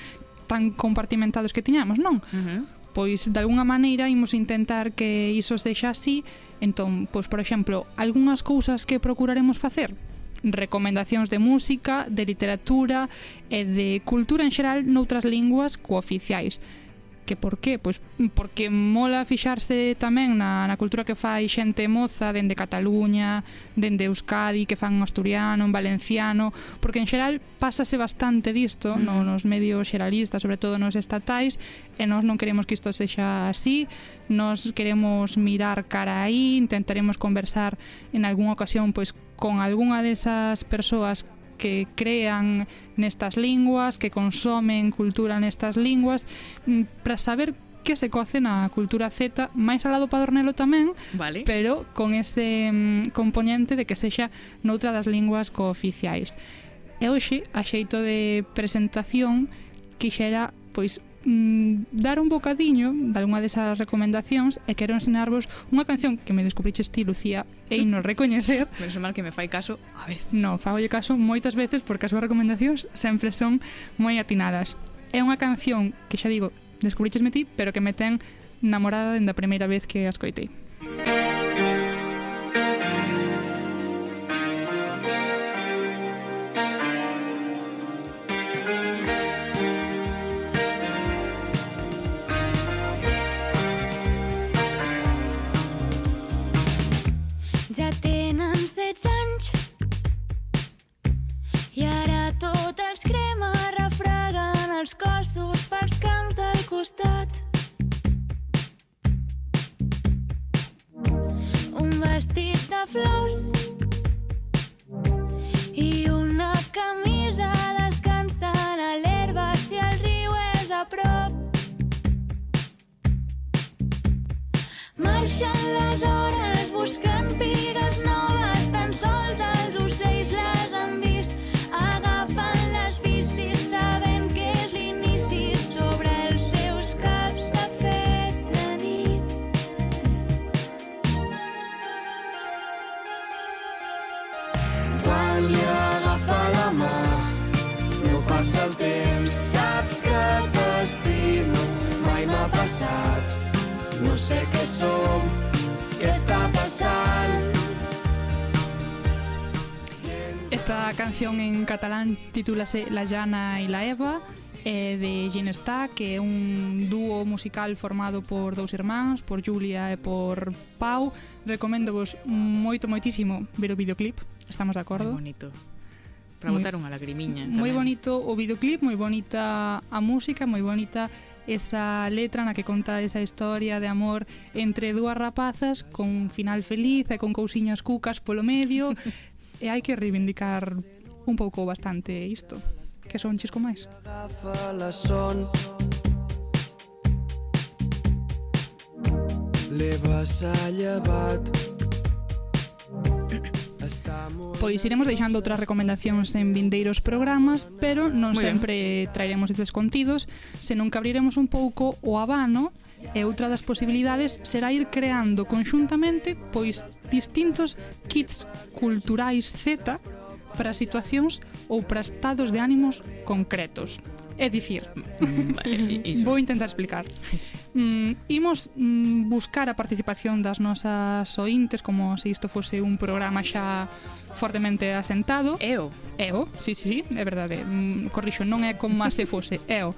tan compartimentados que tiñamos, non? Pois de alguna maneira imos intentar que iso sexa así. Entón, pois por exemplo, algunhas cousas que procuraremos facer, recomendacións de música, de literatura e de cultura en xeral noutras linguas cooficiais. Que por qué? Pois porque mola fixarse tamén na cultura que fai xente moza dende Cataluña, dende Euskadi, que fan en asturiano, en valenciano, porque en xeral pásase bastante disto nos medios xeralistas, sobre todo nos estatais, e nós non queremos que isto sexa así. Nós queremos mirar cara aí, intentaremos conversar en algunha ocasión pois con algunha desas persoas que crean nestas linguas, que consomen cultura nestas linguas, para saber que se coce na cultura Z, máis alado Padornelo tamén, Vale. pero con ese componente de que sexa noutra das linguas cooficiais. E hoxe, a xeito de presentación, quixera pois dar un bocadiño de algunha desas recomendacións e quero ensinarvos unha canción que me descubriches ti, Lucía, e non recoñecer. Menos mal que me fai caso a veces. Non, fagolle caso moitas veces porque as súas recomendacións sempre son moi atinadas. É unha canción que xa digo, descubrichesme ti, pero que me ten namorada dende a primeira vez que a escoitei. Ja tenen 16 anys i ara tot els crema, refreguen els cossos pels camps del costat. Un vestit de flors i una camisa descansant a l'herba si el riu és a prop. Marxen les hores buscant pigues noves, tan sols els ocells les han vist. Agafen les bicis sabent que és l'inici, sobre els seus caps s'ha fet de nit. Quan li agafa la mà, no passa el temps, saps que t'estimo, mai m'ha passat. No sé què som, què està passant. Esta canción en catalán titúlase La Jana y la Eva, de Ginestar, que é un dúo musical formado por dous irmáns, por Julia e por Pau. Recoméndovos moitísimo ver o videoclip, estamos de acordo? Moi bonito. Para botar unha lagrimiña. Moi tamén. bonito o videoclip, moi bonita a música, moi bonita esa letra na que conta esa historia de amor entre dúas rapazas con un final feliz e con cousiñas cucas polo medio. E hai que reivindicar un pouco bastante isto, que son chisco máis. Agafa la son, l'Eva s'ha llevat. Pois iremos deixando outras recomendacións en vindeiros programas, pero non Muy sempre traeremos estes contidos, senón que abriremos un pouco o abano E outra das posibilidades será ir creando conxuntamente pois distintos kits culturais Z para situacións ou para estados de ánimos concretos. É dicir, vou intentar explicar. Imos buscar a participación das nosas ointes como se isto fose un programa xa fortemente asentado. EO, sí, é verdade. Corrixo, non é como se fose, EO.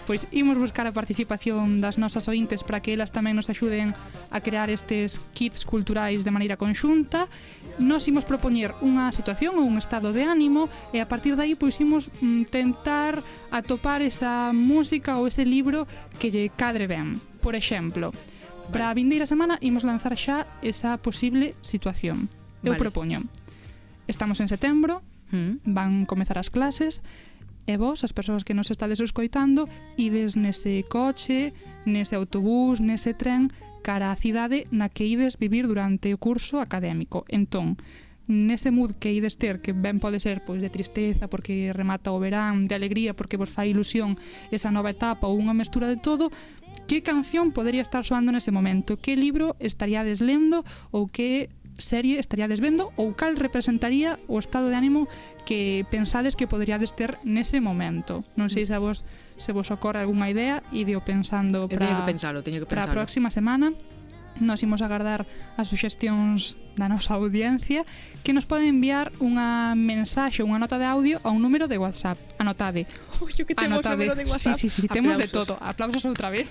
Pois imos buscar a participación das nosas ointes para que elas tamén nos axuden a crear estes kits culturais de maneira conxunta. Nos imos propoñer unha situación ou un estado de ánimo e a partir de aí pois imos tentar atopar esa música ou ese libro que lle cadre ben. Por exemplo, para a vindeira semana imos lanzar xa esa posible situación. Eu propoño, estamos en setembro, van comezar as clases, e vos, as persoas que nos estades escoitando, ides nese coche, nese autobús, nese tren, cara á cidade na que ides vivir durante o curso académico. Entón, nese mood que ides ter, que ben pode ser pois de tristeza porque remata o verán, de alegría porque vos fai ilusión esa nova etapa ou unha mestura de todo, que canción podería estar soando nese momento? Que libro estaríades lendo ou que serie estaríades vendo ou cal representaría o estado de ánimo que pensades que poderíades ter nese momento? Non sei se vos ocorre algunha idea e dio pensando para a próxima semana. Nos imos agardar as suxestións da nosa audiencia, que nos poden enviar unha mensaxe, unha nota de audio a un número de WhatsApp. Anotade. Que temos número de WhatsApp. Sí, temos de todo. Aplausos outra vez.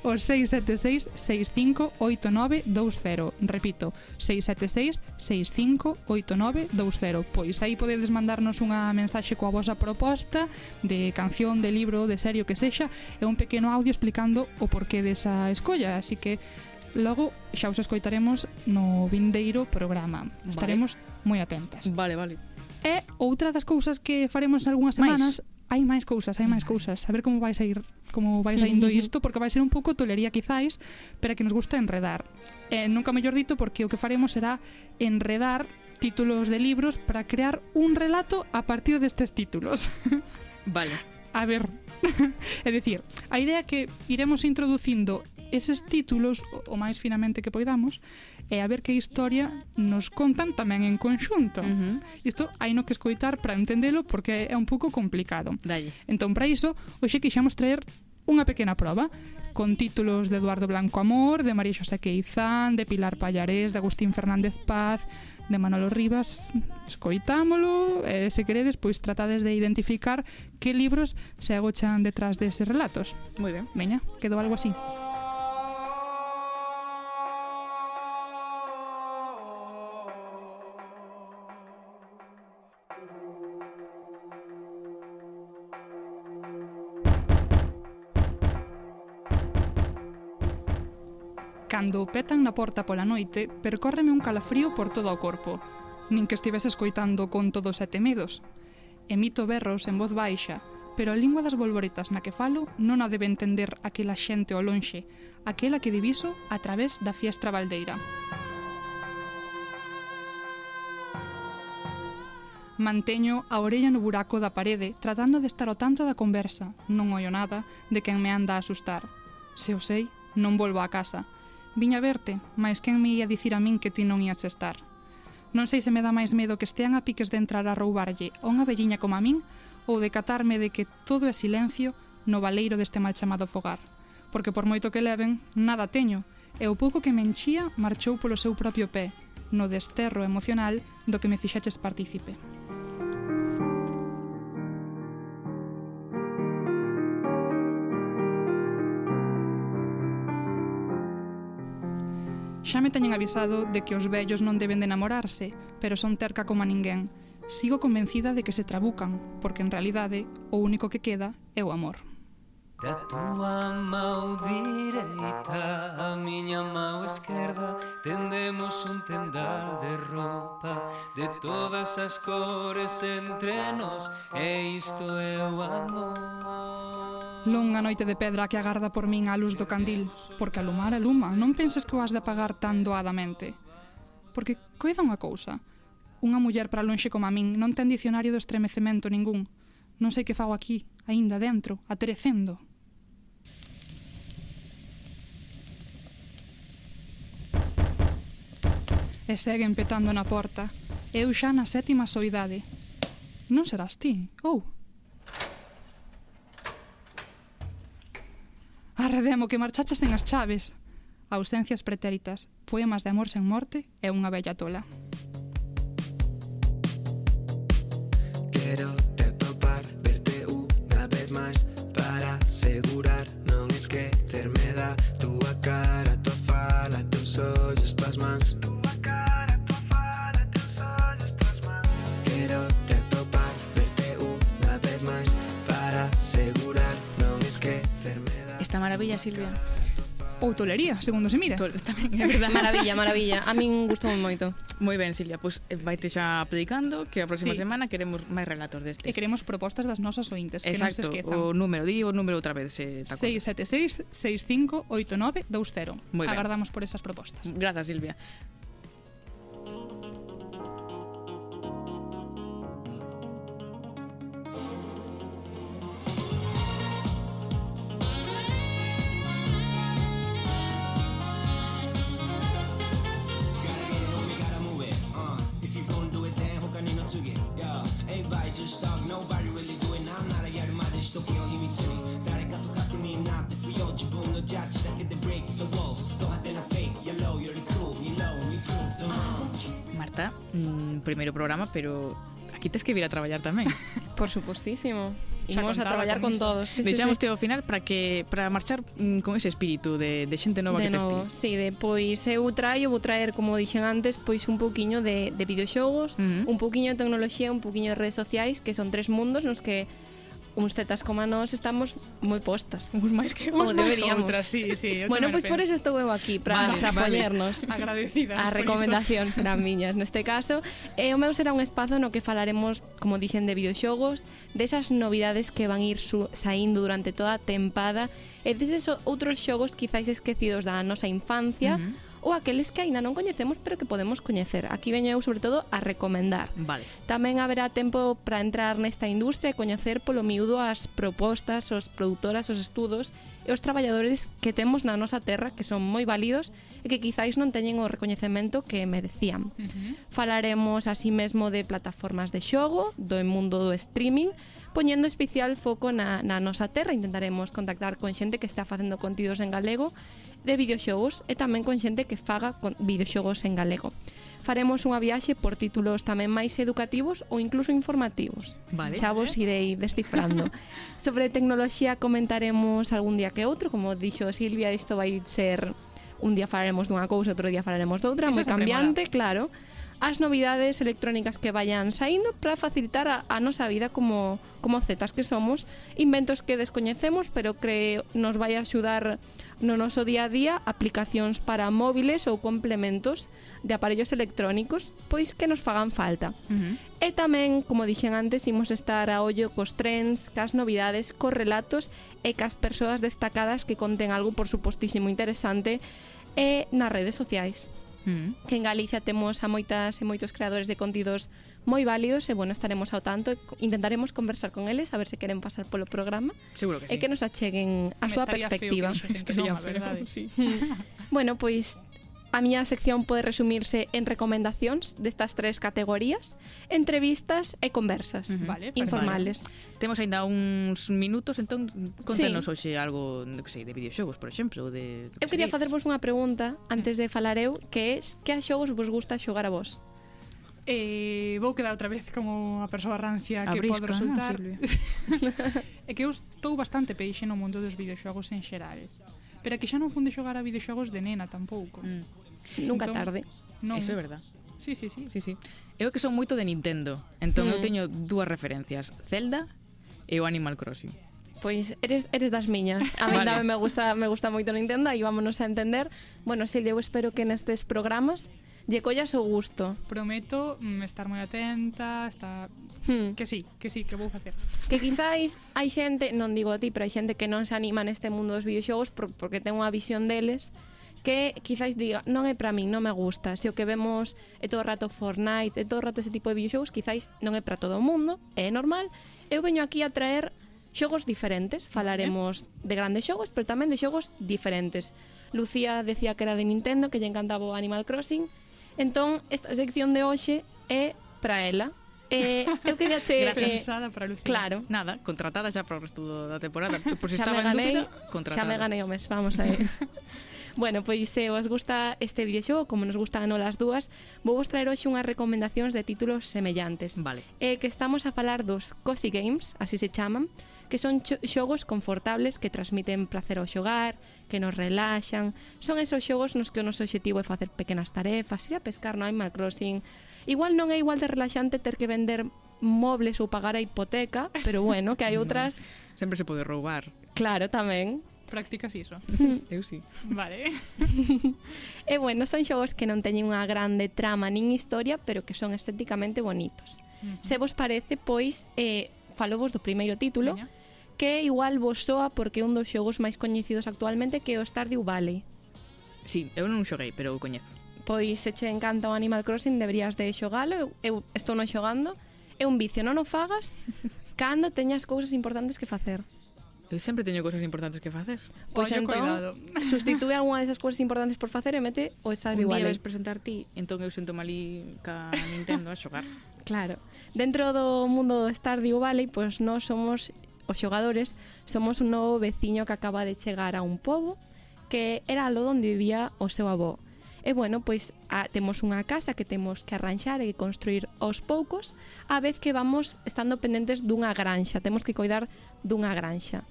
O 676-658920. Repito, 676-658920. Pois aí podedes mandarnos unha mensaxe coa vosa proposta de canción, de libro, de serie, o que sexa, e un pequeno audio explicando o porqué desa escolla. Así que logo xa os escoitaremos no vindeiro programa. Estaremos moi atentas. Vale. E outra das cousas que faremos algunhas semanas... Hai máis cousas. A ver como vai saindo isto, porque vai ser un pouco tolería quizáis, pero que nos gusta enredar. Nunca mellor dito, porque o que faremos será enredar títulos de libros para crear un relato a partir destes títulos. Vale. A ver, é dicir, a idea é que iremos introducindo eses títulos o máis finamente que poidamos e a ver que historia nos contan tamén en conxunto. Isto hai no que escoitar para entendelo porque é un pouco complicado. Dalle. Entón, para iso, hoxe quixemos traer unha pequena proba con títulos de Eduardo Blanco Amor, de María Xosé Queizán, de Pilar Pallarés, de Agustín Fernández Paz, de Manolo Rivas. Escoitámolo e, se queredes, pois tratades de identificar que libros se agochan detrás deses relatos. Moi ben. Veña, quedou algo así. Cando petan na porta pola noite, percórreme un calafrío por todo o corpo. Nin que estivese escoitando Conto dos Sete Medos. Emito berros en voz baixa, pero a lingua das bolboretas na que falo non a debe entender aquela xente ao lonxe, aquela que diviso a través da fiestra baldeira. Manteño a orella no buraco da parede, tratando de estar ao tanto da conversa, non oio nada, de quen me anda a asustar. Se o sei, non volvo a casa. Viña verte, mais quen me ia dicir a min que ti non ias estar? Non sei se me dá máis medo que estean a piques de entrar a roubarlle a unha velliña como a min ou de catarme de que todo é silencio no baleiro deste mal chamado fogar. Porque por moito que leven, nada teño, e o pouco que me enchía marchou polo seu propio pé, no desterro emocional do que me fixeches partícipe. Xa me teñen avisado de que os vellos non deben de enamorarse, pero son terca como a ninguén. Sigo convencida de que se trabucan, porque en realidade o único que queda é o amor. Da tua mão direita a miña mão esquerda tendemos un tendal de roupa de todas as cores entre nós e isto é o amor. Longa noite de pedra que agarda por min a luz do candil, porque alumar aluma, non penses que o has de apagar tan doadamente. Porque coida unha cousa, unha muller para lonxe como a min non ten dicionario do estremecemento ningún. Non sei que fago aquí, aínda dentro, aterecendo. e seguen petando na porta. Eu xa na 7ª soidade. Non serás ti, ou? Arredemo que marchaches sen as chaves. Ausencias pretéritas, poemas de amor sen morte e unha bella tola. Quero te atopar, verte unha vez máis para asegurar non esquecerme da túa cara, túa fala, teus ollos, tuas mans. Túa cara, túa fala, teus ollos, tuas mans. Quero te atopar, verte unha vez máis para asegurar non esquecerme da. Esta maravilla, Silvia. Ou tolería, segundo se mira. Tamén é verdad. Maravilla. A min gustou moito. Moi ben, Silvia, pois vaite xa predicando que a próxima semana queremos máis relatos destes. E queremos propostas das nosas ointes, que non se esquezan. O número outra vez. 676 65 89 20. Agardamos por esas propostas. Grazas, Silvia. Marta, primeiro programa, pero aquí tes que vir a traballar tamén. Por supostísimo. Imos a traballar con todos. Deixámoste ao final para marchar con ese espírito de xente nova que tes ti. Sí, pois eu vou traer, como dixen antes, pois un pouquiño de videoxogos, un pouquiño de tecnoloxía, un pouquiño de redes sociais, que son tres mundos nos que uns tetas como a nós estamos moi postas. Uns máis que outras. Deberíamos. Sí. Bueno, pois por eso estou eu aquí, para apoyarnos. Agradecidas. As recomendacións serán miñas neste caso. E o meu será un espazo no que falaremos, como dixen, de videoxogos, desas novidades que van ir saindo durante toda a tempada e deses outros xogos quizáis esquecidos da nosa infancia, ou aqueles que aínda non coñecemos pero que podemos coñecer. Aquí veño eu sobre todo a recomendar. Vale. Tamén haberá tempo para entrar nesta industria e coñecer polo miúdo as propostas, os produtoras, os estudos e os traballadores que temos na nosa terra, que son moi válidos e que quizáis non teñen o recoñecemento que merecían. Falaremos así mesmo de plataformas de xogo, do mundo do streaming, poñendo especial foco na nosa terra. Intentaremos contactar con xente que está facendo contidos en galego de videoxogos e tamén con xente que faga videoxogos en galego. Faremos unha viaxe por títulos tamén máis educativos ou incluso informativos. Vale. Xa vos irei descifrando. Sobre tecnoloxía comentaremos algún día que outro, como dixo Silvia, isto vai ser un día falaremos dunha cousa, outro día falaremos doutra, moi cambiante, claro. As novidades electrónicas que vayan saindo para facilitar a nosa vida como zetas que somos, inventos que descoñecemos pero que nos vai axudar no noso día a día, aplicacións para móviles ou complementos de aparellos electrónicos, pois que nos fagan falta. E tamén, como dixen antes, imos estar a ollo cos trends, cas novidades, cos relatos e cas persoas destacadas que conten algo, por supostísimo, interesante e nas redes sociais. Que en Galicia temos a moitas e moitos creadores de contidos moi válidos e, bueno, estaremos ao tanto e intentaremos conversar con eles a ver se queren pasar polo programa. Seguro que sí. E que nos acheguen a súa perspectiva. Estaría feo, sí. Bueno, pois a miña sección pode resumirse en recomendacións destas tres categorías, entrevistas e conversas informales. Temos aínda uns minutos, entón contenos hoxe algo, non sei, de videoxogos, por exemplo, de Eu quería facervos unha pregunta antes de falar eu, que é que a xogos vos gusta xogar a vos? Vou quedar outra vez como a persoa rancia que pode resultar. É que eu estou bastante peixe no mundo dos videoxogos en xeral. Pero que xa non fun de xogar a videoxogos de nena tampouco. Nunca tarde. Non. Eso é verdad. Sí. Eu que son moito de Nintendo, entón eu teño dúas referencias, Zelda e o Animal Crossing. Pois eres das miñas. A mí tamén me gusta moito Nintendo e vámonos a entender. Bueno, Silvia, eu espero que nestes programas lle collas o gusto. Prometo estar moi atenta, que sí, que vou facer. Que quizáis hai xente, non digo a ti, pero hai xente que non se anima neste mundo dos videoxogos porque ten unha visión deles que quizáis diga, non é para min, non me gusta. Se o que vemos é todo o rato Fortnite, é todo o rato ese tipo de videoxogos, quizáis non é para todo o mundo, é normal. Eu veño aquí a traer xogos diferentes. Falaremos de grandes xogos, pero tamén de xogos diferentes. Lucía decía que era de Nintendo, que lle encantaba o Animal Crossing. Entón, esta sección de hoxe é para ela. Eu quería che... Pensada para Lucía. Claro. Nada, contratada xa para o resto da temporada. Por si Xa estaba me en ganei, dúbida, contratada. xa me ganei o mes, vamos a ver. Bueno, pois se vos gusta este videoxogo, como nos gustan a las dúas, vou vos traer hoxe unhas recomendacións de títulos semellantes. Vale. Que estamos a falar dos cozy games, así se chaman, que son xogos confortables que transmiten placer ao xogar, que nos relaxan. Son esos xogos nos que o noso objetivo é facer pequenas tarefas, ir a pescar no Animal Crossing. Igual non é igual de relaxante ter que vender mobles ou pagar a hipoteca, pero bueno, que hai outras... Sempre se pode roubar. Claro, tamén. Practicas iso? Eu sí. Vale. E bueno, son xogos que non teñen unha grande trama nin historia, pero que son estéticamente bonitos. Se vos parece, pois, falo vos do primeiro título, Veña. que igual vos soa porque é un dos xogos máis coñecidos actualmente, que é o Stardew Valley. Sí, eu non xoguei, pero o coñezo. Pois se che encanta o Animal Crossing deberías de xogalo. Eu estou non xogando. É un vicio, non o fagas cando teñas cousas importantes que facer. Eu sempre teño cousas importantes que facer. Pois Ollo, entón, cuidado. sustitúe algunha desas cousas importantes por facer e mete o Stardew Un día Valley. ves presentar ti, entón eu sento malí ca Nintendo a xogar. Claro. Dentro do mundo do Stardew Valley, pois nós somos os xogadores, somos un novo veciño que acaba de chegar a un pobo que era lo onde vivía o seu avó. E bueno, pois temos unha casa que temos que arranxar e construir aos poucos, a vez que vamos estando pendentes dunha granxa, temos que coidar dunha granxa.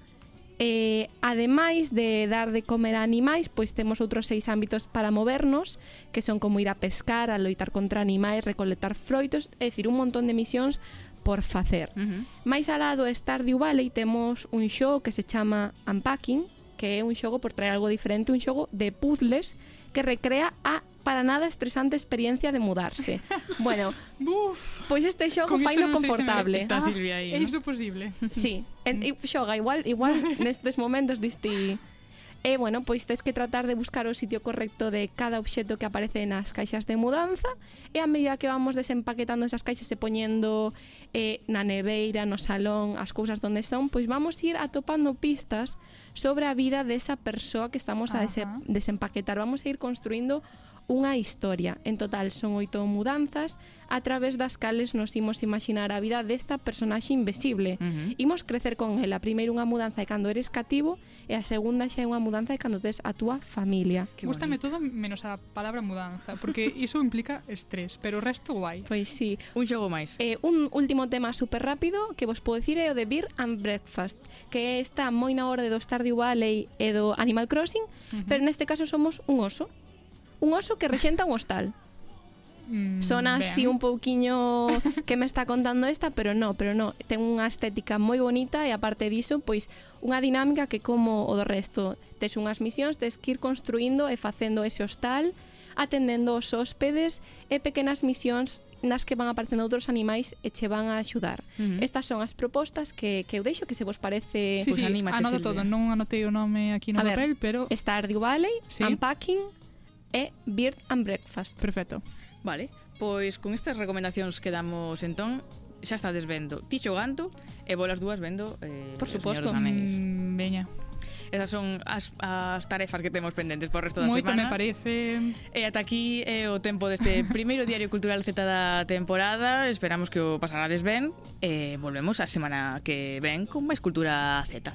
Ademais de dar de comer a animais, pois temos outros 6 ámbitos para movernos, que son como ir a pescar, a loitar contra animais, recolectar froitos, é dicir, un montón de misións por facer. Mais alá do Stardew Valley temos un xogo que se chama Unpacking, que é un xogo, por traer algo diferente, un xogo de puzzles que recrea a para nada estresante experiencia de mudarse. Bueno, pois este xogo faino confortable. Está Silvia aí, é iso posible. Sí, xoga igual nestes momentos diste. E bueno, pois tes que tratar de buscar o sitio correcto de cada obxecto que aparece nas caixas de mudanza, e a medida que vamos desempaquetando esas caixas e poñendo na neveira, no salón, as cousas onde son, pois vamos ir atopando pistas sobre a vida desa persoa que estamos a desempaquetar. Vamos a ir construindo unha historia. En total son 8 mudanzas a través das cales nos imos imaginar a vida desta personaxe invisible. Imos crecer con ela. Primeiro unha mudanza de cando eres cativo e a segunda xa é unha mudanza de cando tes a túa familia. Gústame todo menos a palabra mudanza, porque iso implica estrés, pero o resto guai. Pois sí. Un xogo máis. Un último tema super rápido que vos podo dicir é o de Beer and Breakfast, que está moi na orde do Stardew Valley e do Animal Crossing, pero neste caso somos un oso. Un oso que rexenta un hostal. Sona así un pouquiño que me está contando esta, pero no, ten unha estética moi bonita e aparte diso, pois unha dinámica que como o do resto, tes unhas misións, tes que ir construindo e facendo ese hostal, atendendo os hóspedes e pequenas misións nas que van aparecendo outros animais e che van a axudar. Estas son as propostas que eu deixo, que se vos parece... Sí, sí, anoto todo, non anotei o nome aquí no papel, pero... Stardew Valley, Unpacking e Beer and Breakfast. Perfecto. Vale, pois con estas recomendacións que damos entón, xa estades vendo ti xogando e vos as dúas vendo por suposto. Veña. Esas son as tarefas que temos pendentes por resto da Moito semana. me parece. E ata aquí é o tempo deste primeiro Diario Cultural Z da temporada. Esperamos que o pasarades ben e volvemos a semana que ven con máis Cultura Z.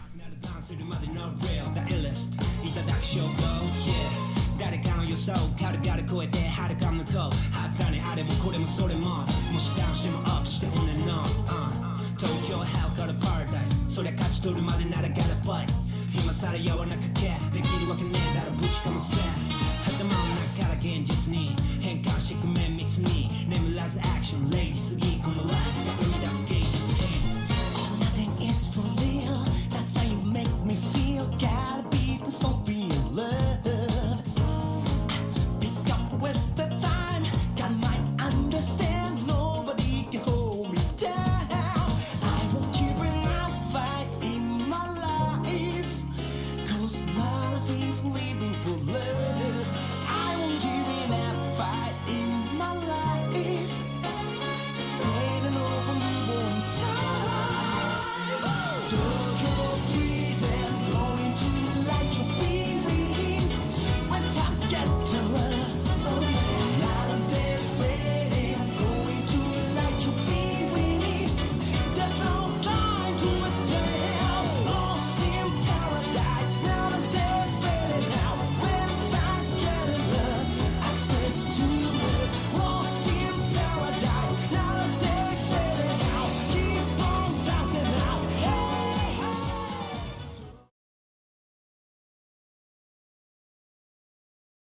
誰かの予想軽々超えてはるか向こうはったねあれもこれもそれももしダウンしてもアップしてオンand on東京 Hell から Paradise そりゃ勝ち取るまでなら gotta fight 今さら柔らかけできるわけねえだろぶちかませ頭の中から現実に変換してく綿密に眠らずアクションレイジすぎこのライフが